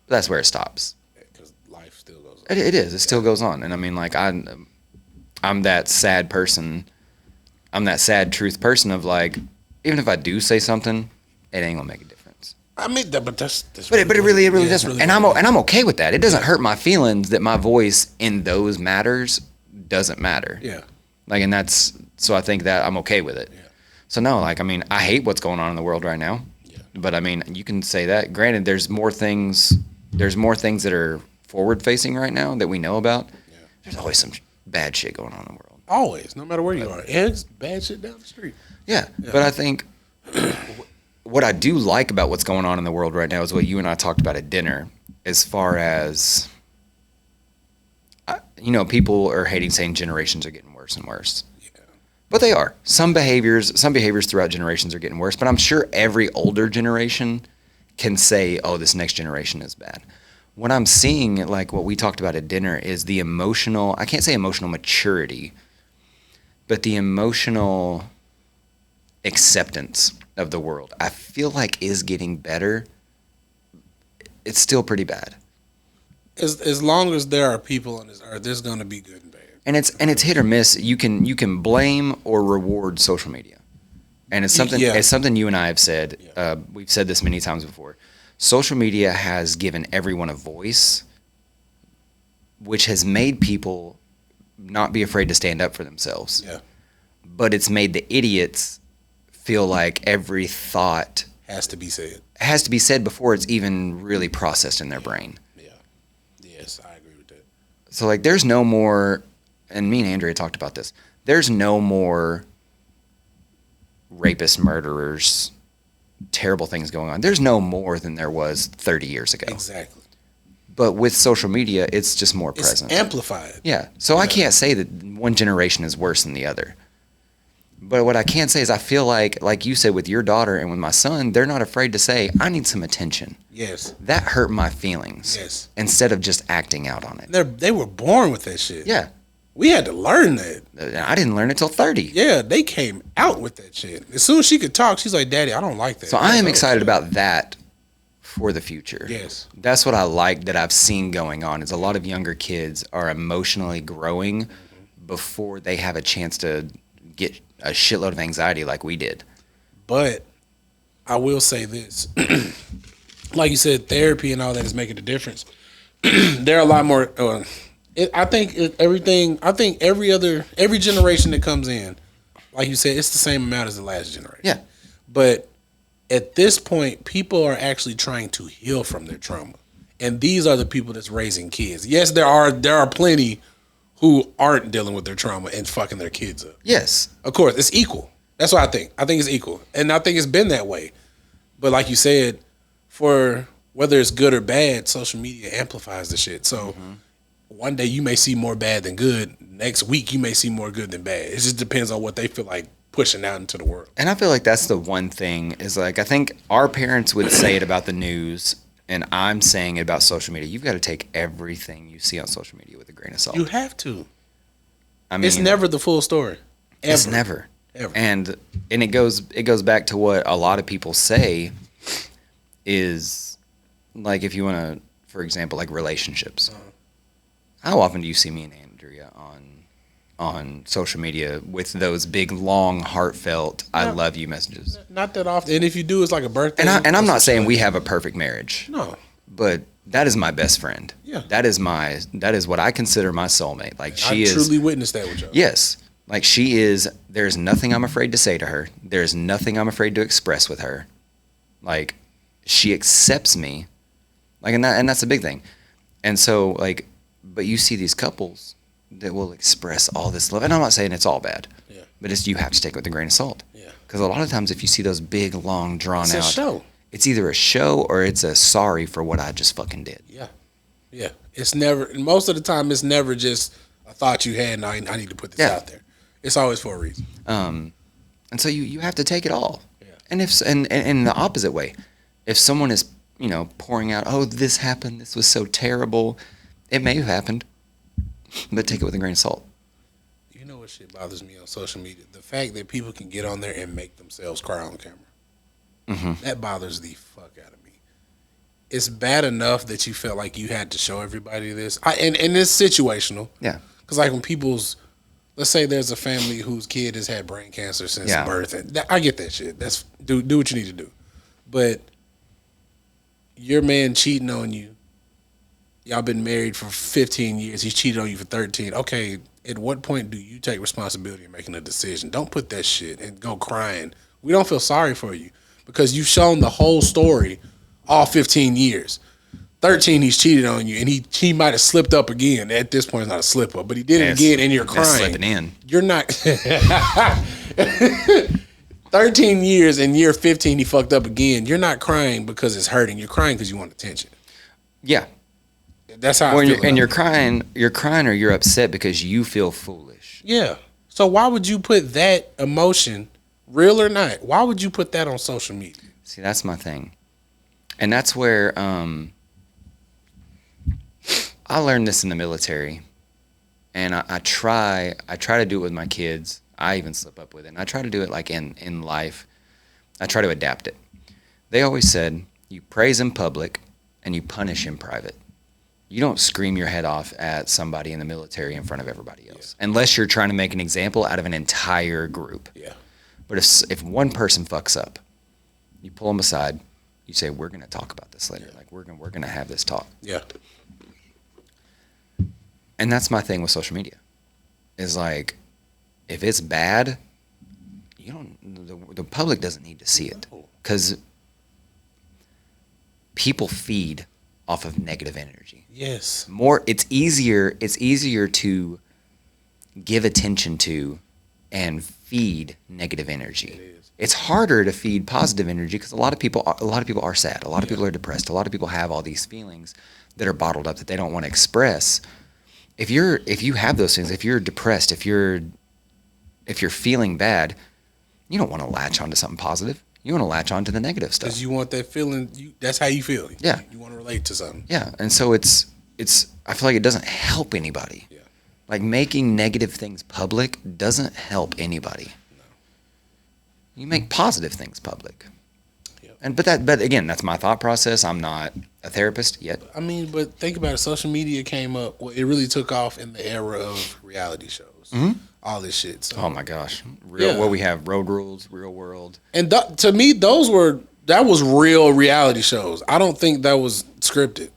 that's where it stops. Because life still goes on. It is. It still goes on. And I mean, like, I'm that sad person. I'm that sad truth person of, like, even if I do say something, it ain't gonna make a difference. I mean, but that's but it really doesn't. Really, and I'm okay with that. It doesn't hurt my feelings that my voice in those matters doesn't matter. Yeah. Like, and that's, so I think that I'm okay with it. Yeah. So no, like, I mean, I hate what's going on in the world right now. Yeah. But I mean, you can say that. Granted, there's more things that are forward facing right now that we know about. Yeah. There's always some bad shit going on in the world. Always, no matter where you are. It's bad shit down the street. Yeah. But I think what I do like about what's going on in the world right now is what you and I talked about at dinner, as far as, people are hating, saying generations are getting worse and worse. Yeah. But they are. Some behaviors throughout generations are getting worse, but I'm sure every older generation can say, oh, this next generation is bad. What I'm seeing, like what we talked about at dinner, is the I can't say emotional maturity, but the emotional acceptance of the world, I feel like is getting better. It's still pretty bad. As long as there are people on this earth, there's going to be good and bad. And it's hit or miss. You can blame or reward social media, and it's something you and I have said. Yeah. We've said this many times before. Social media has given everyone a voice, which has made people not be afraid to stand up for themselves. Yeah. But it's made the idiots feel like every thought has to be said before it's even really processed in their brain. Yeah. Yes, I agree with that. So, like, there's no more, and me and Andrea talked about this, there's no more rapists, murderers, terrible things going on. There's no more than there was 30 years ago. Exactly. But with social media, it's just more present. It's amplified. Yeah. So I can't say that one generation is worse than the other. But what I can say is I feel like you said with your daughter and with my son, they're not afraid to say, I need some attention. Yes. That hurt my feelings. Yes. Instead of just acting out on it. They were born with that shit. Yeah. We had to learn that. I didn't learn it till 30. Yeah, they came out with that shit. As soon as she could talk, she's like, Daddy, I don't like that. So I am excited about that for the future. Yes. That's what I like that I've seen going on, is a lot of younger kids are emotionally growing before they have a chance to get a shitload of anxiety like we did. But I will say this. Like you said, therapy and all that is making a difference. There are a lot more... I think every generation that comes in, like you said, it's the same amount as the last generation. Yeah. But at this point, people are actually trying to heal from their trauma. And these are the people that's raising kids. Yes, there are plenty who aren't dealing with their trauma and fucking their kids up. Yes. Of course, it's equal. That's what I think. I think it's equal. And I think it's been that way. But like you said, for whether it's good or bad, social media amplifies the shit. So one day you may see more bad than good. Next week you may see more good than bad. It just depends on what they feel like pushing out into the world. And I feel like that's the one thing is, like, I think our parents would say it about the news, and I'm saying it about social media. You've got to take everything you see on social media with a grain of salt. You have to. I mean, it's never the full story. Ever. It's never. Ever. And it goes back to what a lot of people say is, like, if you want to for example, like relationships. How often do you see me and Andrea on social media with those big, long, heartfelt "I love you" messages? Not that often. And if you do, it's like a birthday. And I'm not saying we have a perfect marriage. No. But that is my best friend. Yeah. That is what I consider my soulmate. Like I truly witnessed that with you. Yes. Like she is, there's nothing I'm afraid to say to her. There's nothing I'm afraid to express with her. Like she accepts me. Like, and that's a big thing. And so like, but you see these couples that will express all this love. And I'm not saying it's all bad. Yeah. But you have to take it with a grain of salt. Yeah. Because a lot of times if you see those big, long, drawn out. It's a show. It's either a show or it's a sorry for what I just fucking did. Yeah. Yeah. It's never, most of the time, it's never just a thought you had and I need to put this out there. It's always for a reason. And so you have to take it all. Yeah. And and in the opposite way, if someone is, pouring out, oh, this happened, this was so terrible, it may have happened, but take it with a grain of salt. You know what shit bothers me on social media? The fact that people can get on there and make themselves cry on camera. Mm-hmm. That bothers the fuck out of me. It's bad enough that you felt like you had to show everybody this. And it's situational. Yeah. Because like when let's say there's a family whose kid has had brain cancer since birth. And I get that shit. That's do what you need to do. But your man cheating on you, y'all been married for 15 years, he's cheated on you for 13. Okay, at what point do you take responsibility in making a decision? Don't put that shit and go crying. We don't feel sorry for you because you've shown the whole story all 15 years. 13, he's cheated on you, and he might have slipped up again. At this point, it's not a slip up, but he did it again, and you're crying. Slipping in. You're not. 13 years and year 15, he fucked up again. You're not crying because it's hurting. You're crying because you want attention. Yeah. That's how I feel. And you're crying or you're upset because you feel foolish. Yeah. So why would you put that emotion, real or not, why would you put that on social media? See, that's my thing. And that's where I learned this in the military. And I try to do it with my kids. I even slip up with it. And I try to do it like in life. I try to adapt it. They always said, you praise in public and you punish in private. You don't scream your head off at somebody in the military in front of everybody else, unless you're trying to make an example out of an entire group. Yeah. But if one person fucks up, you pull them aside, you say, we're going to talk about this later. Like we're going to have this talk. Yeah. And that's my thing with social media. Is like, if it's bad, the public doesn't need to see it, because people feed off of negative energy. Yes. It's easier to give attention to and feed negative energy. It is. It's harder to feed positive energy because a lot of people are sad. A lot of people are depressed. A lot of people have all these feelings that are bottled up that they don't want to express. If you have those things, if you're depressed, if you're feeling bad, you don't want to latch onto something positive. You want to latch onto the negative stuff. Because you want that feeling. That's how you feel. Yeah. You want to relate to something. Yeah. And so it's. I feel like it doesn't help anybody. Yeah. Like making negative things public doesn't help anybody. No. You make positive things public. Yeah. But again, that's my thought process. I'm not a therapist yet. I mean, but think about it. Social media came up. Well, it really took off in the era of reality shows. Mm-hmm. All this shit. So. Oh my gosh. What we have, Road Rules, Real World. And to me, that was real reality shows. I don't think that was scripted.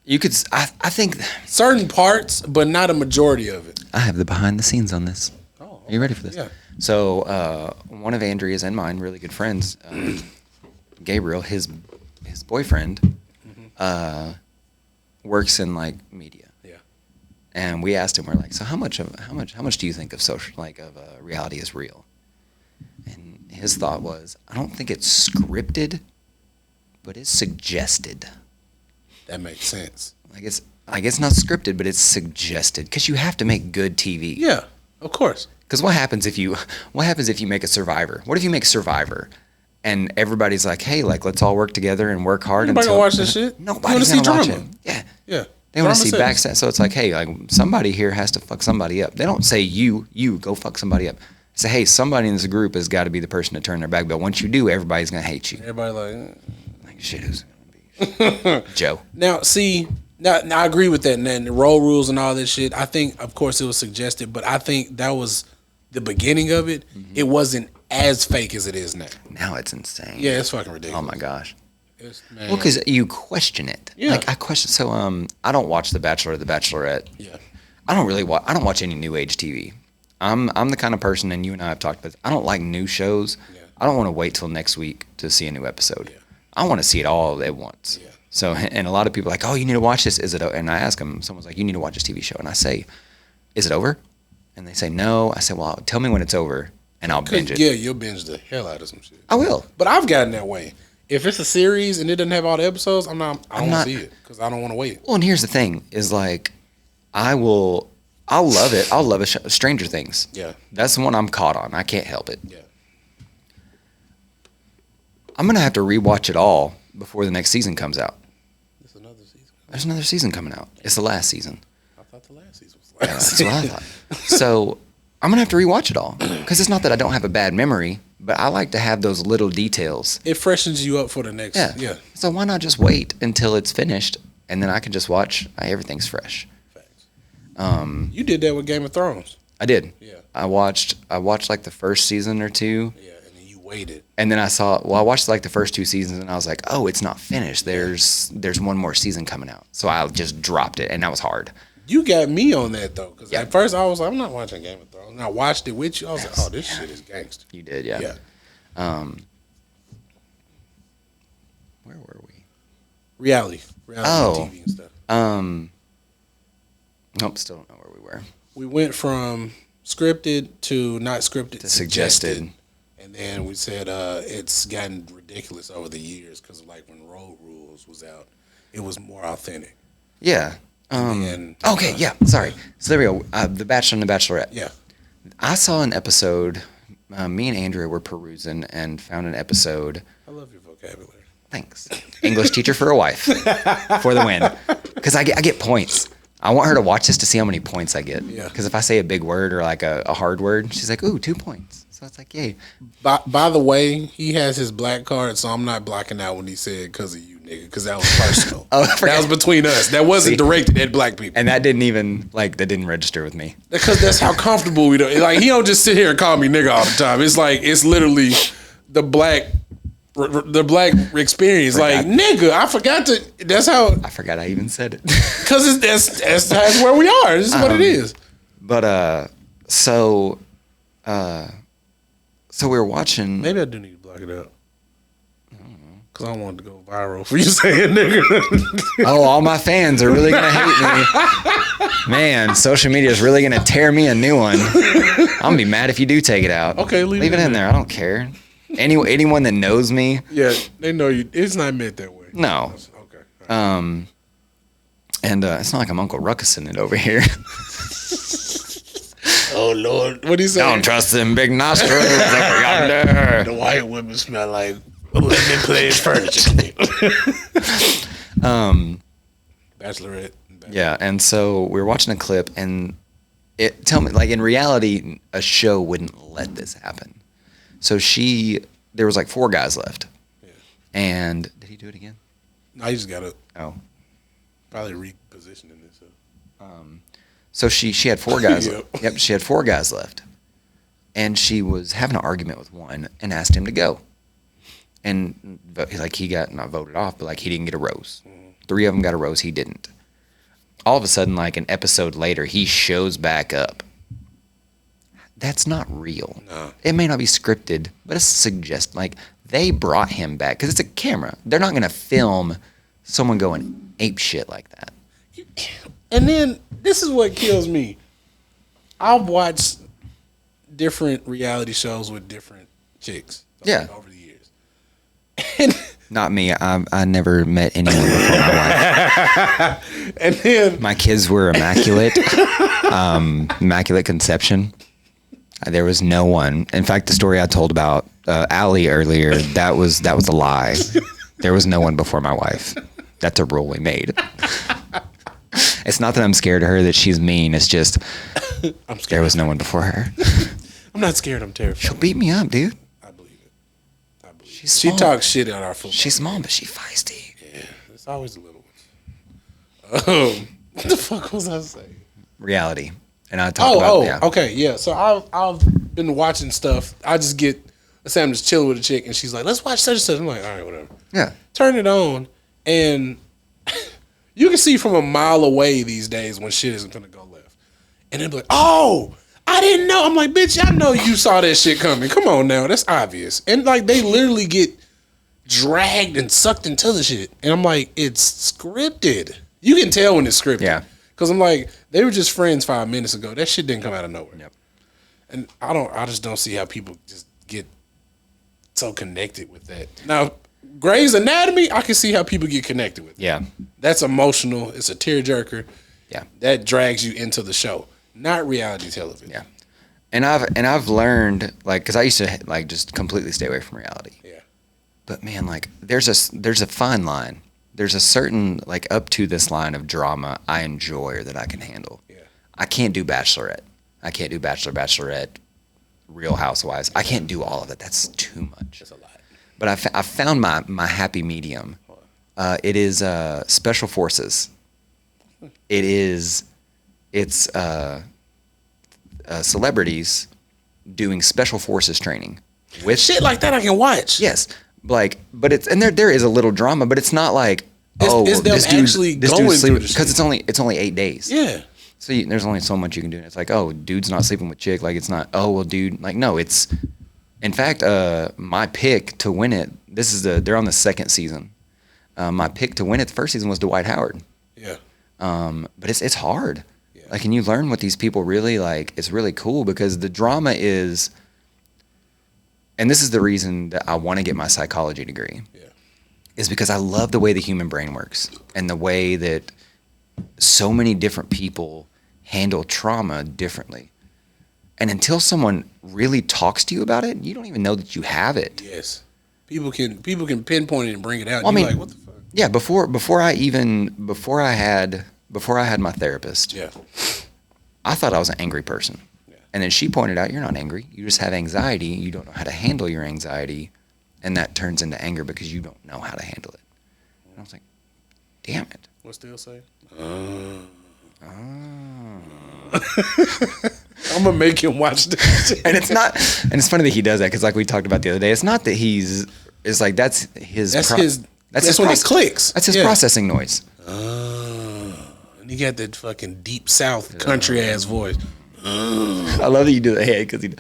You could, I think. Certain parts, but not a majority of it. I have the behind the scenes on this. Oh, okay. Are you ready for this? Yeah. So, one of Andrea's and mine, really good friends, Gabriel, his boyfriend, mm-hmm. Works in like media. And we asked him, we're like, so how much do you think of reality is real? And his thought was, I don't think it's scripted, but it's suggested. That makes sense. Like it's not scripted, but it's suggested because you have to make good TV. Yeah, of course. Because what happens if you make a Survivor? What if you make Survivor, and everybody's like, hey, like let's all work together and work hard. Nobody gonna watch this shit. Nobody's gonna watch it. Yeah. Yeah. They want to see backstab. So it's like, hey, like somebody here has to fuck somebody up. They don't say you go fuck somebody up. They say, hey, somebody in this group has got to be the person to turn their back. But once you do, everybody's gonna hate you. Everybody like shit. Who's it gonna be? Joe. Now, see, Now, I agree with that. And then the role rules and all this shit. I think, of course, it was suggested, but I think that was the beginning of it. Mm-hmm. It wasn't as fake as it is now. Now it's insane. Yeah, it's fucking ridiculous. Oh my gosh. Man. Well, because you question it. Yeah. Like I question. So I don't watch The Bachelor or The Bachelorette. Yeah. I don't watch any new age TV. I'm the kind of person, and you and I have talked about. I don't like new shows. Yeah. I don't want to wait till next week to see a new episode. Yeah. I want to see it all at once. Yeah. So, and a lot of people are like, oh, you need to watch this. Is it? And I ask them, someone's like, you need to watch this TV show, and I say, is it over? And they say no. I say, well, tell me when it's over, and I'll binge it. Yeah, you'll binge the hell out of some shit. I will. But I've gotten that way. If it's a series and it doesn't have all the episodes, I don't want to see it because I don't want to wait. Well, and here's the thing: is like, I'll love it. I'll love Stranger Things. Yeah, that's the one I'm caught on. I can't help it. Yeah, I'm gonna have to rewatch it all before the next season comes out. There's another season. There's another season coming out. It's the last season. I thought the last season was last. Yeah, that's what I thought. So I'm gonna have to rewatch it all because it's not that I don't have a bad memory, but I like to have those little details. It freshens you up for the next. Yeah. So why not just wait until it's finished, and then I can just watch. Everything's fresh. Facts. You did that with Game of Thrones. I did. Yeah. I watched like the first season or two. Yeah, and then you waited. And then I watched like the first two seasons, and I was like, oh, it's not finished. There's one more season coming out. So I just dropped it, and that was hard. You got me on that though, because at first I was like, I'm not watching Game of Thrones. And I watched it with you. I was like, oh, this shit is gangster. You did, yeah. Yeah. Where were we? Reality TV and stuff. Nope, still don't know where we were. We went from scripted to not scripted to suggested. And then we said it's gotten ridiculous over the years because like when Road Rules was out, it was more authentic. Yeah. Okay, yeah, sorry. So there we go. The Bachelor and the Bachelorette. Yeah. I saw an episode. Me and Andrea were perusing and found an episode. I love your vocabulary. Thanks. English teacher for a wife for the win. Because I get points. I want her to watch this to see how many points I get. Yeah. Because if I say a big word or like a hard word, she's like, ooh, 2 points. So it's like, yay. By the way, he has his black card, so I'm not blocking out when he said because of you, nigga, because that was personal. That was between us. That wasn't directed at black people. And that didn't register with me. Because that's how comfortable we do. Like, he don't just sit here and call me nigga all the time. It's like, it's literally the black experience. Like, nigga, I forgot to. That's how. I forgot I even said it. Because that's where we are. This is what it is. But so we were watching. Maybe I do need to block it out. Because I don't want it to go viral for you saying nigga. Oh, all my fans are really gonna hate me. Man, social media is really gonna tear me a new one. I'm gonna be mad if you do take it out. Okay, leave it in there. I don't care. Anyone that knows me. Yeah, they know you. It's not meant that way. No. Okay. Right. And it's not like I'm Uncle Ruckus in it over here. Oh Lord, what do you say? Don't trust them big nostrils over yonder. The white women smell like lemon glazed furniture. Bachelorette. Yeah, and so we were watching a clip, and tell me, like in reality, a show wouldn't let this happen. So there was like 4 guys left. Yeah. And did he do it again? No, he just got up. Oh. Probably repositioning this. So she had 4 guys. Yep. Yep, she had 4 guys left. And she was having an argument with one and asked him to go. And like he got not voted off, but like he didn't get a rose. 3 of them got a rose, he didn't. All of a sudden, like an episode later, he shows back up. That's not real. No. It may not be scripted, but it's like they brought him back because it's a camera. They're not going to film someone going ape shit like that. And then this is what kills me. I've watched different reality shows with different chicks. Over the years. And not me. I never met anyone before my wife. And then my kids were immaculate. Immaculate conception. There was no one. In fact, the story I told about Allie earlier, that was a lie. There was no one before my wife. That's a rule we made. It's not that I'm scared of her, that she's mean. It's just there was no one before her. I'm not scared. I'm terrified. She'll beat me up, dude. I believe it. She talks shit at our football. She's small, but she's feisty. Yeah, it's always the little What the fuck was I saying? Reality. And I talk about yeah. Okay, yeah. So I've been watching stuff. I just get, let's say I'm just chilling with a chick, and she's like, "Let's watch such and such." I'm like, "All right, whatever." Yeah. Turn it on, and you can see from a mile away these days when shit isn't gonna go left, and they'll be like, "Oh, I didn't know." I'm like, "Bitch, I know you saw that shit coming. Come on now, that's obvious." And like they literally get dragged and sucked into the shit, and I'm like, "It's scripted. You can tell when it's scripted." Yeah. Because I'm like, they were just friends 5 minutes ago. That shit didn't come out of nowhere. Yep. And I just don't see how people just get so connected with that. Now, Grey's Anatomy, I can see how people get connected with. Yeah. That's emotional. It's a tearjerker. Yeah. That drags you into the show, not reality television. Yeah. And I've learned, like, because I used to like just completely stay away from reality. Yeah. But man, like, there's a fine line. There's a certain, like, up to this line of drama I enjoy or that I can handle. Yeah. I can't do Bachelorette. I can't do Bachelorette, Real Housewives. I can't do all of it. That's too much. That's a lot. But I found my happy medium. It is Special Forces. It's celebrities doing Special Forces training. With Shit like that I can watch. Yes. Like, but it's, and there is a little drama, but it's not like, It's them actually going through the shit. because it's only 8 days. Yeah. So there's only so much you can do. And it's like, oh, dude's not sleeping with chick. Like, it's not, oh, well, dude, like, no, it's, in fact, my pick to win it, they're on the second season. My pick to win it the first season was Dwight Howard. Yeah. But it's hard. Yeah. Like, and you learn what these people really like. It's really cool because the drama is, and this is the reason that I want to get my psychology degree. Yeah. Is because I love the way the human brain works and the way that so many different people handle trauma differently. And until someone really talks to you about it, you don't even know that you have it. Yes. People can pinpoint it and bring it out. Well, I You're mean, like, what the fuck? Yeah, before I had my therapist, Yeah. I thought I was an angry person. Yeah. And then she pointed out, you're not angry. You just have anxiety. You don't know how to handle your anxiety. And that turns into anger because you don't know how to handle it. And I was like, damn it. What still say? I'm gonna make him watch this. And it's not, and it's funny that he does that because, like we talked about the other day, it's not that it's like that's his That's when it clicks. That's his processing noise. And he got that fucking deep South country ass voice. I love that you do the head because he.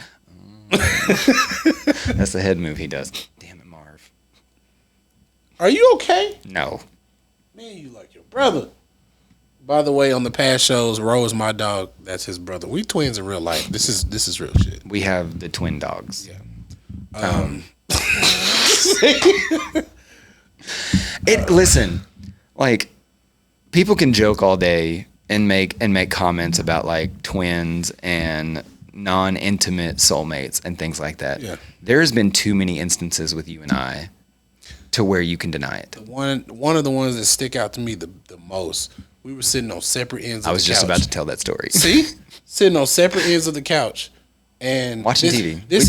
That's the head move he does. Damn it, Marv. Are you okay? No. Man, you like your brother. By the way, on the past shows, Rose, my dog, that's his brother. We twins in real life. This is real shit. We have the twin dogs. Yeah. Listen, like, people can joke all day and make comments about like twins and non-intimate soulmates and things like that. Yeah. There's been too many instances with you and I to where you can deny it. One of the ones that stick out to me the most, we were sitting on separate ends of the couch. I was just about to tell that story. See? Sitting on separate ends of the couch. And watching TV. This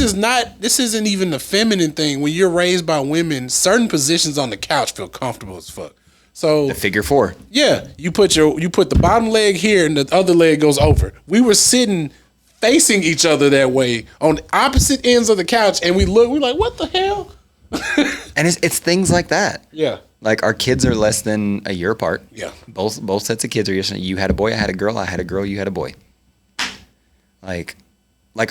isn't even a feminine thing. When you're raised by women, certain positions on the couch feel comfortable as fuck. So the figure four. Yeah. You put the bottom leg here and the other leg goes over. We were sitting facing each other that way on opposite ends of the couch, and we're like, what the hell? And it's things like that. Yeah. Like, our kids are less than a year apart. Yeah. Both sets of kids are yesterday. You had a boy, I had a girl. I had a girl, you had a boy. Like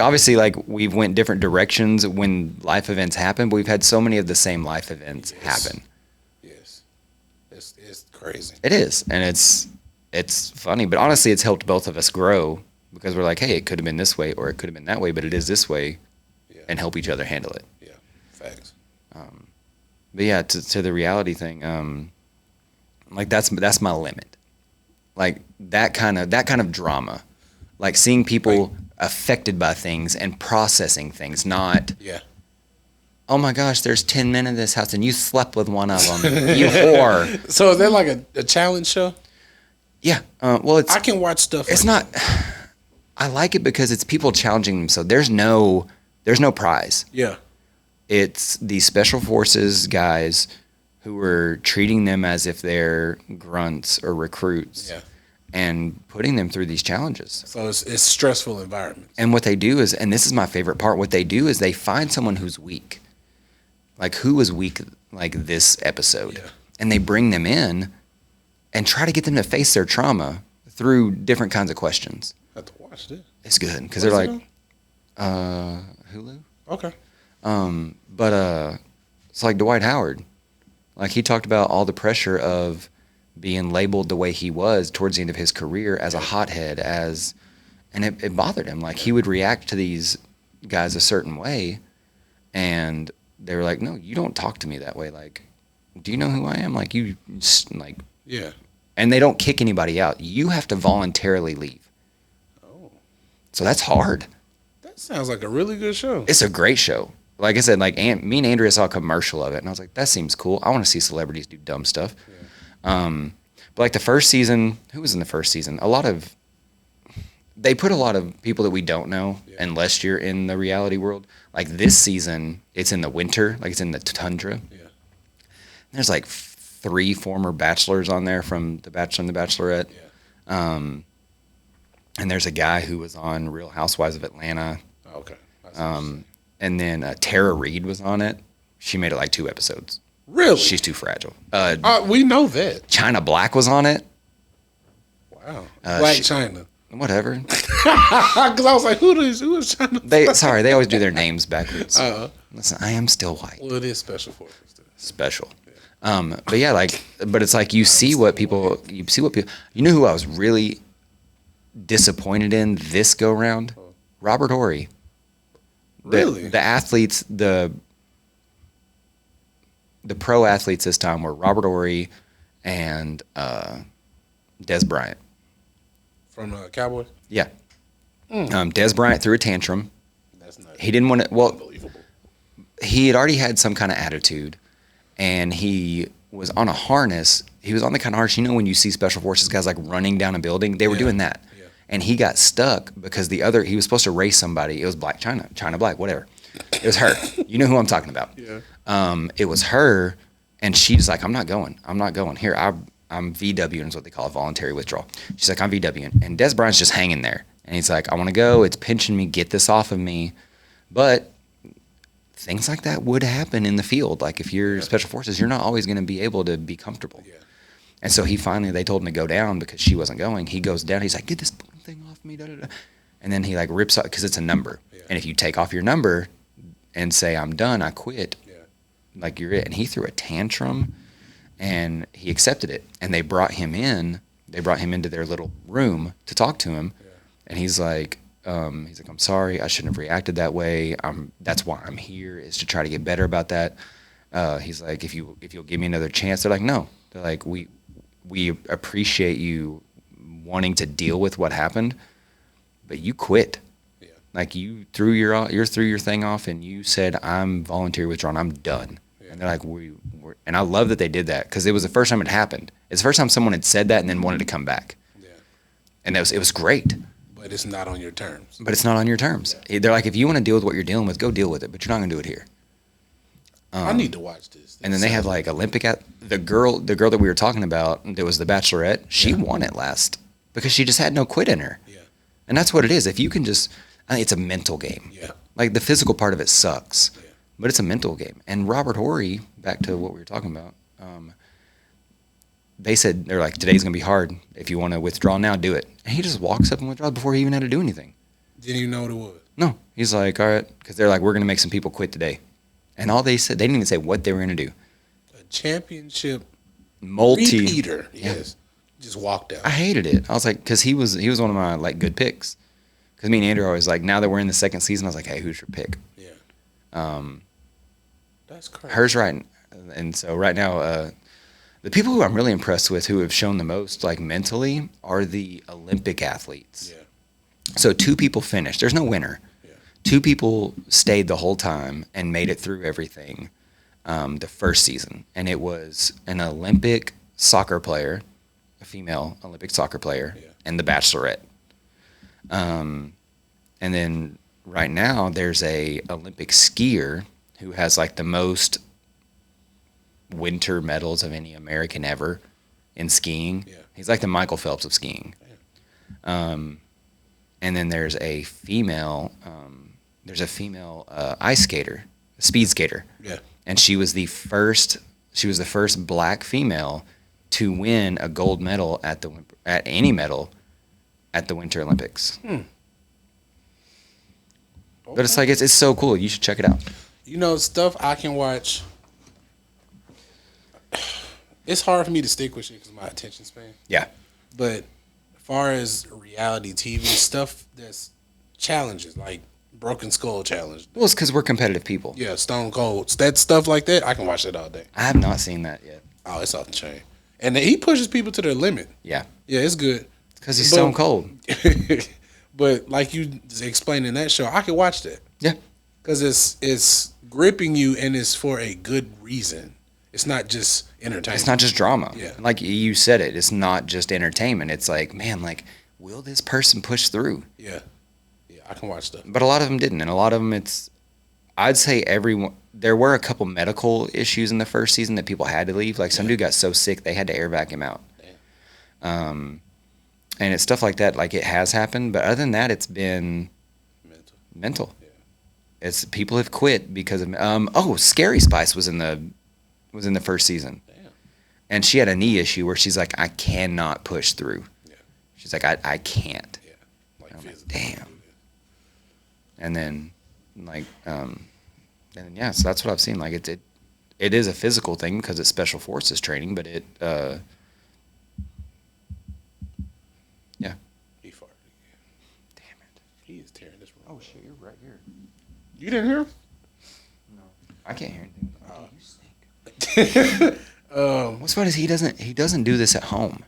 obviously, like, we've went different directions when life events happen, but we've had so many of the same life events happen. Yes. It's crazy. It is, and it's funny, but honestly, it's helped both of us grow because we're like, hey, it could have been this way or it could have been that way, but it is this way, and help each other handle it. Yeah, facts. But yeah, to the reality thing, like that's my limit. Like that kind of drama, like seeing people affected by things and processing things, not oh my gosh, there's 10 men in this house and you slept with one of them, you whore. So is that like a challenge show? Yeah. Well, I can watch stuff. It's like not. I like it because it's people challenging themselves. There's no prize. Yeah. It's the special forces guys who were treating them as if they're grunts or recruits Yeah. and putting them through these challenges. So it's stressful environments. And what they do is, and this is my favorite part, what they do is they find someone who's weak. Like, who was weak like this episode? Yeah. And they bring them in and try to get them to face their trauma through different kinds of questions. I have to watch this. It's good because What's they're it like, Hulu. Okay. But it's like Dwight Howard. Like, he talked about all the pressure of being labeled the way he was towards the end of his career as a hothead, and it bothered him. Like, he would react to these guys a certain way, and they were like, no, you don't talk to me that way. Like, do you know who I am? Like, like, Yeah. and they don't kick anybody out. You have to voluntarily leave. Oh, So that's hard. that sounds like a really good show. It's a great show. Like I said, like me and Andrea saw a commercial of it, and I was like, that seems cool. I want to see celebrities do dumb stuff. Yeah. But like the first season, who was in the first season? They put a lot of people that we don't know unless you're in the reality world. Like this season, it's in the winter, like it's in the tundra. Yeah. There's like 3 former bachelors on there from The Bachelor and The Bachelorette. Yeah. And there's a guy who was on Real Housewives of Atlanta. Oh, okay. I see what you're saying. And then Tara Reid was on it. She made it like 2 episodes. Really? She's too fragile. We know that. China Black was on it. Wow. Black she- China. Whatever. Because I was like, who is China? They always do their names backwards. Listen, I am still white. Well, it is special forces. Special. But yeah, but it's like you see what people, you know who I was really disappointed in this go round? Robert Horry. Really? The athletes, the pro athletes this time were Robert Horry and Des Bryant. From Cowboys? Yeah. Des Bryant threw a tantrum. That's not He didn't want to, well, unbelievable. he had already had some kind of attitude, and he was on a harness. He was on the kind of harness, you know, when you see special forces guys like running down a building, they were doing that. Yeah. And he got stuck because he was supposed to race somebody. It was China Black, whatever. It was her. You know who I'm talking about. Yeah. It was her, and she's like, I'm not going. Here, I'm VWing is what they call a voluntary withdrawal. She's like, I'm VWing. And Des Bryant's just hanging there. And he's like, I want to go. It's pinching me. Get this off of me. But things like that would happen in the field. Like if you're special forces, you're not always going to be able to be comfortable. Yeah. And so they told him to go down because she wasn't going. He goes down. He's like, get this thing off me. Da, da, da. And then he like rips out because it's a number. Yeah. And if you take off your number and say, I'm done, I quit, Yeah. like you're it. And he threw a tantrum and he accepted it. And they brought him into their little room to talk to him. Yeah. And he's like, I'm sorry, I shouldn't have reacted that way. That's why I'm here, is to try to get better about that. He's like, if you'll give me another chance. They're like, no. They're like, we appreciate you wanting to deal with what happened, but you quit. Yeah. Like you threw your thing off and you said, I'm voluntary withdrawn. I'm done. Yeah. And they're like, and I love that they did that because it was the first time it happened. It's the first time someone had said that and then wanted to come back. Yeah. And it was great. But it's not on your terms. But it's not on your terms. They're like, if you want to deal with what you're dealing with, go deal with it. But you're not going to do it here. I need to watch this. And then they have like the girl that we were talking about that was the Bachelorette. She won it last because she just had no quit in her. Yeah. And that's what it is. If you can I think it's a mental game. Yeah. Like the physical part of it sucks, Yeah. but it's a mental game. And Robert Horry, back to what we were talking about, they're like, today's going to be hard. If you want to withdraw now, do it. And he just walks up and withdraws before he even had to do anything. Didn't even know what it was. No. He's like, all right. Because they're like, we're going to make some people quit today. And all they said, they didn't even say what they were going to do. A championship Multi. repeater. Yeah. Yes. Just walked out. I hated it. I was like, because he was one of my like good picks. Because me and Andrew are always like, now that we're in the second season, I was like, hey, who's your pick? Yeah. That's crazy. Hers right, and so right now, the people who I'm really impressed with, who have shown the most like mentally, are the Olympic athletes. Yeah. So 2 people finished. There's no winner. Yeah. 2 people stayed the whole time and made it through everything. The first season, and it was an Olympic soccer player, a female Olympic soccer player, and the Bachelorette. And then right now there's a Olympic skier who has like the most winter medals of any American ever in skiing. Yeah. He's like the Michael Phelps of skiing. And then there's a female ice skater, speed skater. Yeah. And she was the first black female to win a gold medal at any medal at the Winter Olympics. Okay. But it's like it's so cool. You should check it out. You know, stuff I can watch. It's hard for me to stick with shit because of my attention span. Yeah. But as far as reality TV stuff, that's challenges like Broken Skull Challenge. Well, it's because we're competitive people. Yeah, Stone Cold. That stuff like that, I can watch that all day. I have not seen that yet. Oh, it's off the chain. And he pushes people to their limit. Yeah. Yeah, it's good. Because he's Stone Cold. But like you explained in that show, I can watch that. Yeah. Because it's gripping you and it's for a good reason. It's not just entertainment. It's not just drama. Yeah. Like you said it. It's not just entertainment. It's like, man, like, will this person push through? Yeah. Yeah, I can watch stuff. But a lot of them didn't. And a lot of them, I'd say there were a couple medical issues in the first season that people had to leave. Like some dude got so sick they had to air vac him out. Damn. And it's stuff like that. Like it has happened. But other than that, it's been mental. Yeah. It's people have quit because of, Scary Spice was in the first season. Damn. And she had a knee issue where she's like, I cannot push through. Yeah. She's like, I can't. Yeah. Like I'm like, physically. damn. And then, so that's what I've seen. Like it is a physical thing because it's special forces training, but yeah. He farted again. Damn it. He is tearing this room. Oh shit, you're right here. You didn't hear him? No, I can't hear anything. You stink. What's about is he doesn't do this at home.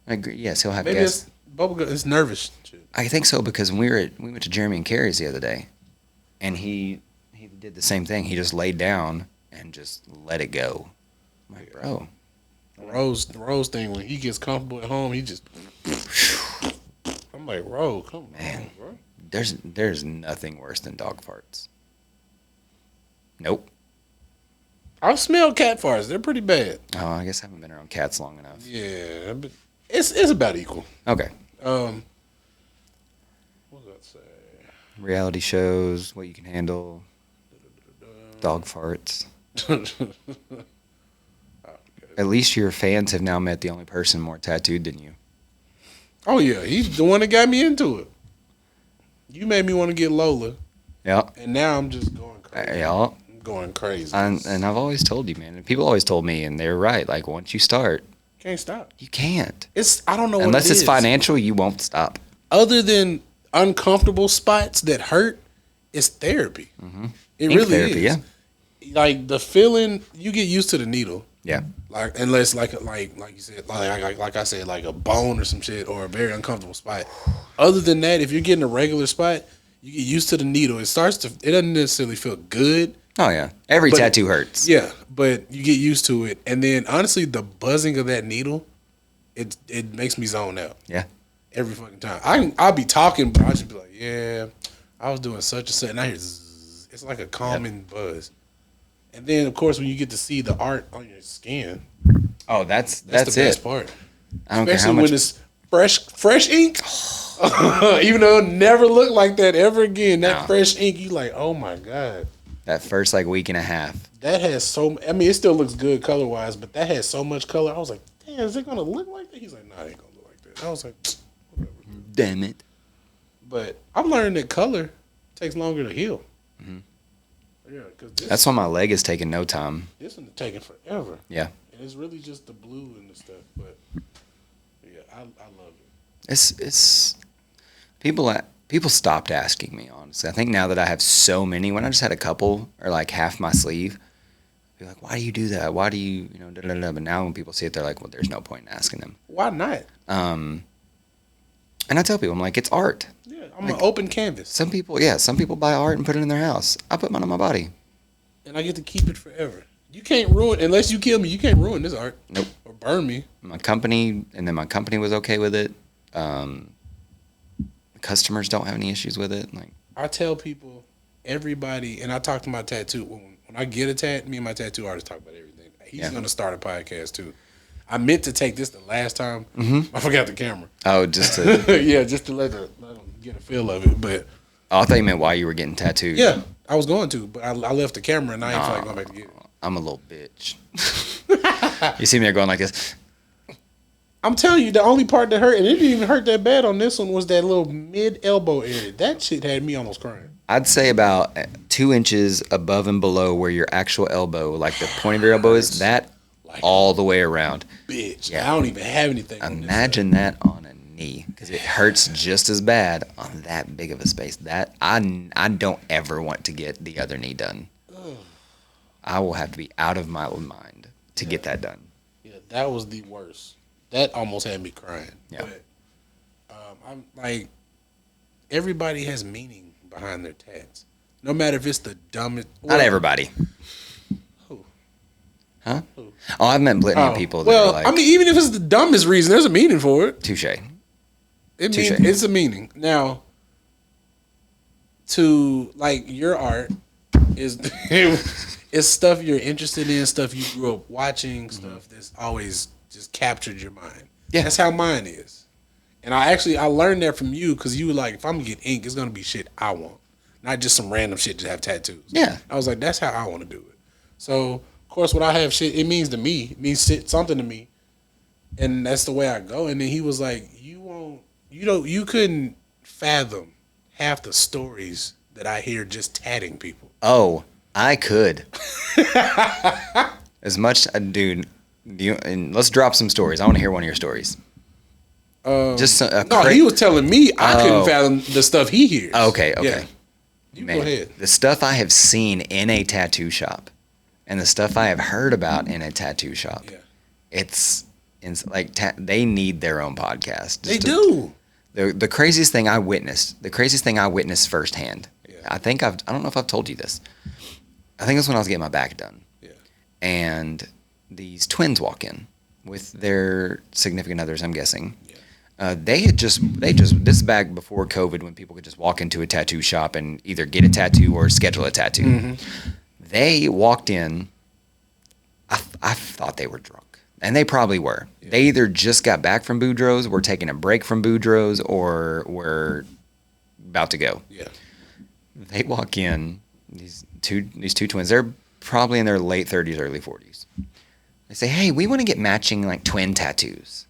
Yeah. Yes, he'll have Maybe guests. it's bubblegum. It's nervous shit. I think so because when we went to Jeremy and Carrie's the other day, and he did the same thing. He just laid down and just let it go. I'm like, bro. The Rose thing, when he gets comfortable at home, he just. I'm like, Rose, come Man. on, bro. There's nothing worse than dog farts. Nope. I've smelled cat farts. They're pretty bad. Oh, I guess I haven't been around cats long enough. Yeah, but it's about equal. Okay. What was I say? Reality shows, what you can handle, dog farts. At least your fans have now met the only person more tattooed than you. Oh yeah, he's the one that got me into it. You made me want to get Lola, Yeah. and now I'm just going crazy. Yeah. I'm going crazy. And I've always told you, man. And people always told me, and they're right. Like once you start, Can't stop. you can't. I don't know what Unless it it's is. financial, you won't stop. Other than uncomfortable spots that hurt, it's therapy. Mm-hmm. It Ink really therapy, is. yeah. Like the feeling, you get used to the needle. Yeah. Like unless like you said, like I said, like a bone or some shit or a very uncomfortable spot. Other than that, if you're getting a regular spot, you get used to the needle. It doesn't necessarily feel good. Oh yeah. Every But- tattoo hurts. Yeah, but you get used to it, and then honestly, the buzzing of that needle, it makes me zone out Yeah. every fucking time. I'll be talking, but I'll just be like, yeah, I was doing such and such, and I hear zzz. It's like a calming buzz. And then of course when you get to see the art on your skin, Oh, that's that's the best it. part. I don't care Especially how much. when it's fresh ink. Even though it never looked like that ever again. That No. fresh ink, you like, oh my god. That first like week and a half. That has so. I mean, it still looks good color wise, but that has so much color. I was like, damn, is it gonna look like that? He's like, nah, it ain't gonna look like that. I was like, whatever. Damn it. But I'm learning that color takes longer to heal. Mm-hmm. Yeah, because That's why my leg is taking no time. this one's taking forever. Yeah. And it's really just the blue and the stuff. But yeah, I love it. It's people stopped asking me, honestly. I think now that I have so many, when I just had a couple or like half my sleeve, be like, why do you do that? Why do you da da da? But now when people see it, they're like, well, there's no point in asking them. Why not? And I tell people, I'm like, it's art. Yeah, I'm an open canvas, Some people buy art and put it in their house. I put mine on my body. and I get to keep it forever. You can't ruin unless you kill me. You can't ruin this art. Nope. Or burn me. My company was okay with it. Customers don't have any issues with it. Like, I tell people, everybody, and I talk to my tattoo when I get a tat. Me and my tattoo artist talk about everything. He's going to start a podcast too. I meant to take this the last time. I forgot the camera. Oh, just to yeah, just to let them get a feel of it. But I thought you meant why you were getting tattooed. yeah, I was going to, but I left the camera and I ain't feel like going back to get it. I'm a little bitch. You see me there going like this. I'm telling you, the only part that hurt, and it didn't even hurt that bad on this one, was that little mid-elbow area. That shit had me almost crying. I'd say about 2 inches above and below where your actual elbow, like the point of your elbow is, that Like all the way around. Bitch, Yeah. I don't even have anything on Imagine that on a knee, because it hurts just as bad on that big of a space. That I don't ever want to get the other knee done. I will have to be out of my own mind to get that done. Yeah, that was the worst. That almost had me crying. Yeah. But, I'm like, everybody has meaning behind their tats. No matter if it's the dumbest. Not everybody. Who? Huh? Who? Oh, I've met plenty of people that well, are like, I mean, even if it's the dumbest reason, there's a meaning for it. touche. Touche. It's a meaning. Now, to like your art is it's stuff you're interested in, stuff you grew up watching, stuff that's always just captured your mind. Yeah. That's how mine is. And I learned that from you because you were like, if I'm gonna get ink, it's gonna be shit I want, not just some random shit to have tattoos. Yeah. I was like, that's how I want to do it. So of course, when I have shit, it means to me, it means something to me, and that's the way I go. And then he was like, you couldn't fathom half the stories that I hear just tatting people. Oh, I could. As much, dude. And let's drop some stories. I want to hear one of your stories. Just no, he was telling me I couldn't fathom the stuff he hears. Okay. Yeah. You Man, go ahead. The stuff I have seen in a tattoo shop, and the stuff I have heard about in a tattoo shop, it's like they need their own podcast. They do. The craziest thing I witnessed firsthand. Yeah. I don't know if I've told you this. I think it's when I was getting my back done. Yeah. And these twins walk in with their significant others, I'm guessing. Yeah. This is back before COVID, when people could just walk into a tattoo shop and either get a tattoo or schedule a tattoo. Mm-hmm. They walked in. I thought they were drunk. And they probably were. Yeah. They either just got back from Boudreaux's, were taking a break from Boudreaux's, or were about to go. Yeah. They walk in, these two twins. They're probably in their late 30s, early 40s. They say, "Hey, we want to get matching like twin tattoos."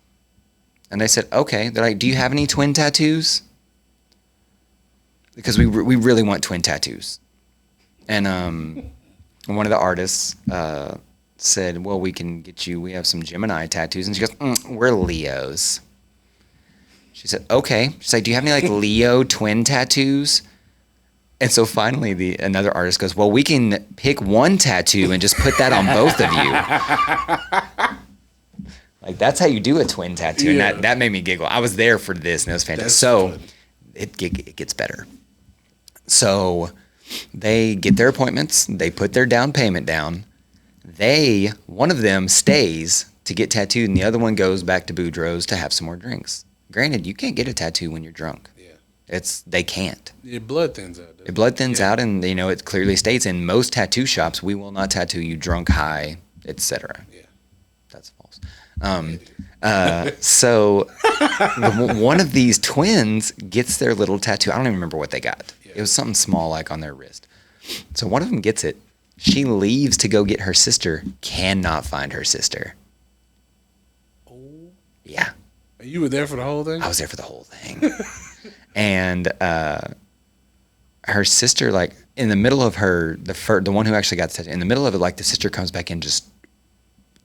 And they said, "Okay." They're like, "Do you have any twin tattoos?" Because we really want twin tattoos. And one of the artists said, "Well, we have some Gemini tattoos." And she goes, "We're Leos." She said, "Okay." She's like, "Do you have any like Leo twin tattoos?" And so finally another artist goes, "Well, we can pick one tattoo and just put that on both of you." Like, that's how you do a twin tattoo. Yeah. And that made me giggle. I was there for this, and it was fantastic. So it gets better. So they get their appointments. They put their down payment down. One of them stays to get tattooed, and the other one goes back to Boudreaux's to have some more drinks. Granted, you can't get a tattoo when you're drunk. Yeah. They can't. Your blood thins out. Your blood thins out, and it clearly states in most tattoo shops, we will not tattoo you drunk, high, etc. Yeah. That's false. So one of these twins gets their little tattoo. I don't even remember what they got. Yeah. It was something small, like on their wrist. So one of them gets it. She leaves to go get her sister, cannot find her sister. Oh. Yeah. You were there for the whole thing? I was there for the whole thing. And her sister, like, in the middle of the one who actually got the tattoo, in the middle of it, like, the sister comes back in just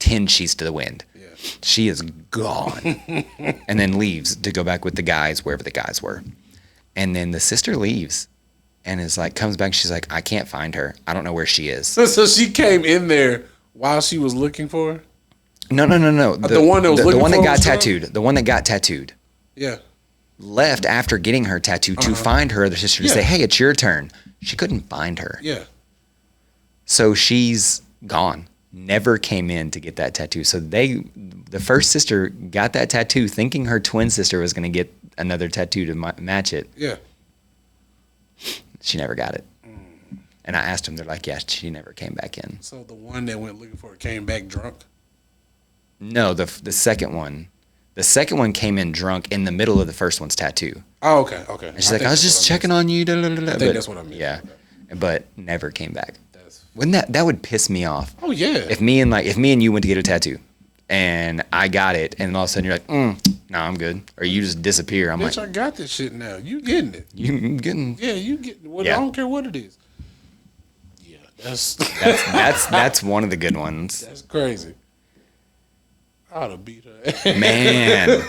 10 sheets to the wind. Yeah. She is gone. And then leaves to go back with the guys, wherever the guys were. And then the sister leaves. And is like, comes back, she's like, "I can't find her. I don't know where she is." So she came in there while she was looking for her? No. The one that was looking for her? The one that got tattooed. The one that got tattooed. Yeah. Left after getting her tattoo to find her other sister to say, "Hey, it's your turn." She couldn't find her. Yeah. So she's gone. Never came in to get that tattoo. So the first sister got that tattoo thinking her twin sister was going to get another tattoo to match it. Yeah. She never got it. And I asked them, they're like, yeah, she never came back in. So the one that went looking for it came back drunk? No, the second one. The second one came in drunk in the middle of the first one's tattoo. Oh, okay, okay. And she's like, I was just checking on you. I think that's what I meant. Yeah, Okay. but never came back. That's, Wouldn't that would piss me off? oh, yeah. If me and you went to get a tattoo, and I got it, and all of a sudden you're like, no, I'm good, or you just disappear. I'm Bitch, like, I got this shit now. You getting it. you getting? Yeah, you getting it. Yeah. I don't care what it is. Yeah, That's one of the good ones. that's crazy. I ought to beat her. Man,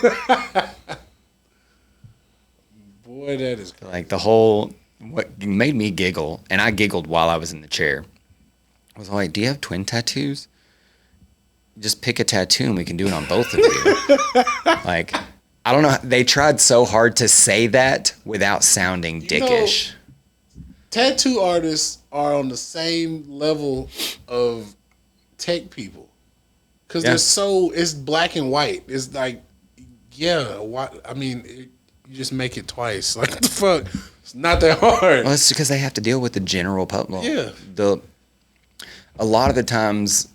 Boy, that is crazy. like the whole what made me giggle, and I giggled while I was in the chair. I was like, do you have twin tattoos? Just pick a tattoo and we can do it on both of you. Like, I don't know. They tried so hard to say that without sounding dickish. Tattoo artists are on the same level of tech people. Because Yeah. they're so, it's black and white. It's like, yeah, I mean, you just make it twice. Like, what the fuck? It's not that hard. Well, it's because they have to deal with the general public. Yeah. A lot of the times,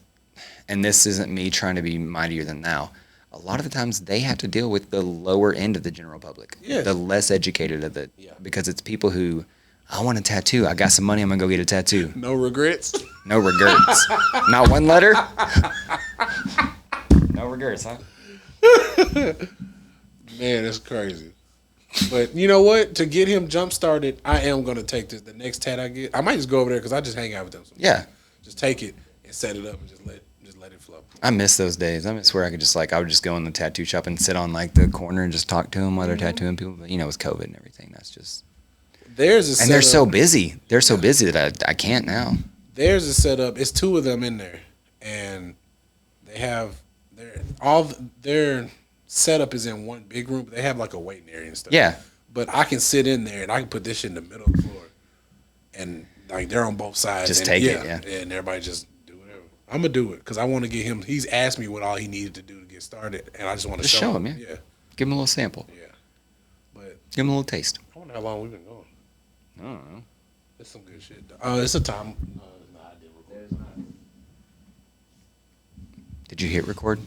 and this isn't me trying to be mightier than thou, a lot of the times they have to deal with the lower end of the general public. Yeah. The less educated of it. Yeah. Because it's people who, I want a tattoo. I got some money. I'm going to go get a tattoo. No regrets. No regrets. Not one letter. No regrets, huh? Man, that's crazy. But you know what? To get him jump started, I am going to take this. The next tat I get, I might just go over there because I just hang out with them. Yeah. Just take it and set it up and just let it flow. I miss those days. I miss where I could just I would just go in the tattoo shop and sit on like the corner and just talk to them while they're tattooing people. But with COVID and everything, that's just. There's a And they're setup. so busy. They're so busy that I can't now. There's a setup. It's two of them in there, and they have their setup is in one big room. But they have like a waiting area and stuff. Yeah. But I can sit in there and I can put this shit in the middle of the floor, and like they're on both sides. Just and, take it, yeah. And everybody just do whatever. I'm gonna do it because I want to get him. He's asked me what all he needed to do to get started, and I just want to Just show him, yeah. Yeah, Give them a little sample. yeah. But Give them a little taste. I wonder how long we've been going. I don't know. It's some good shit. It's a time. No, I didn't record. Did you hit record?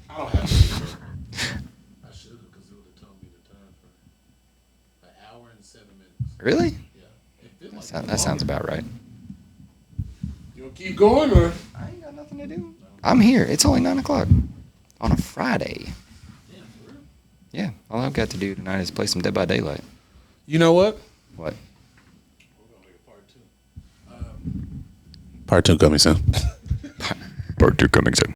I don't have to. I should have because it would have told me the time for an hour and 7 minutes. Really? Yeah. It feels like That sounds about right. You want to keep going or? I ain't got nothing to do. I'm here. It's only 9 o'clock on a Friday. Damn, for real? Yeah. All I've got to do tonight is play some Dead by Daylight. You know what? What? We're gonna make a part 2. Part 2 coming soon. Part 2 coming soon.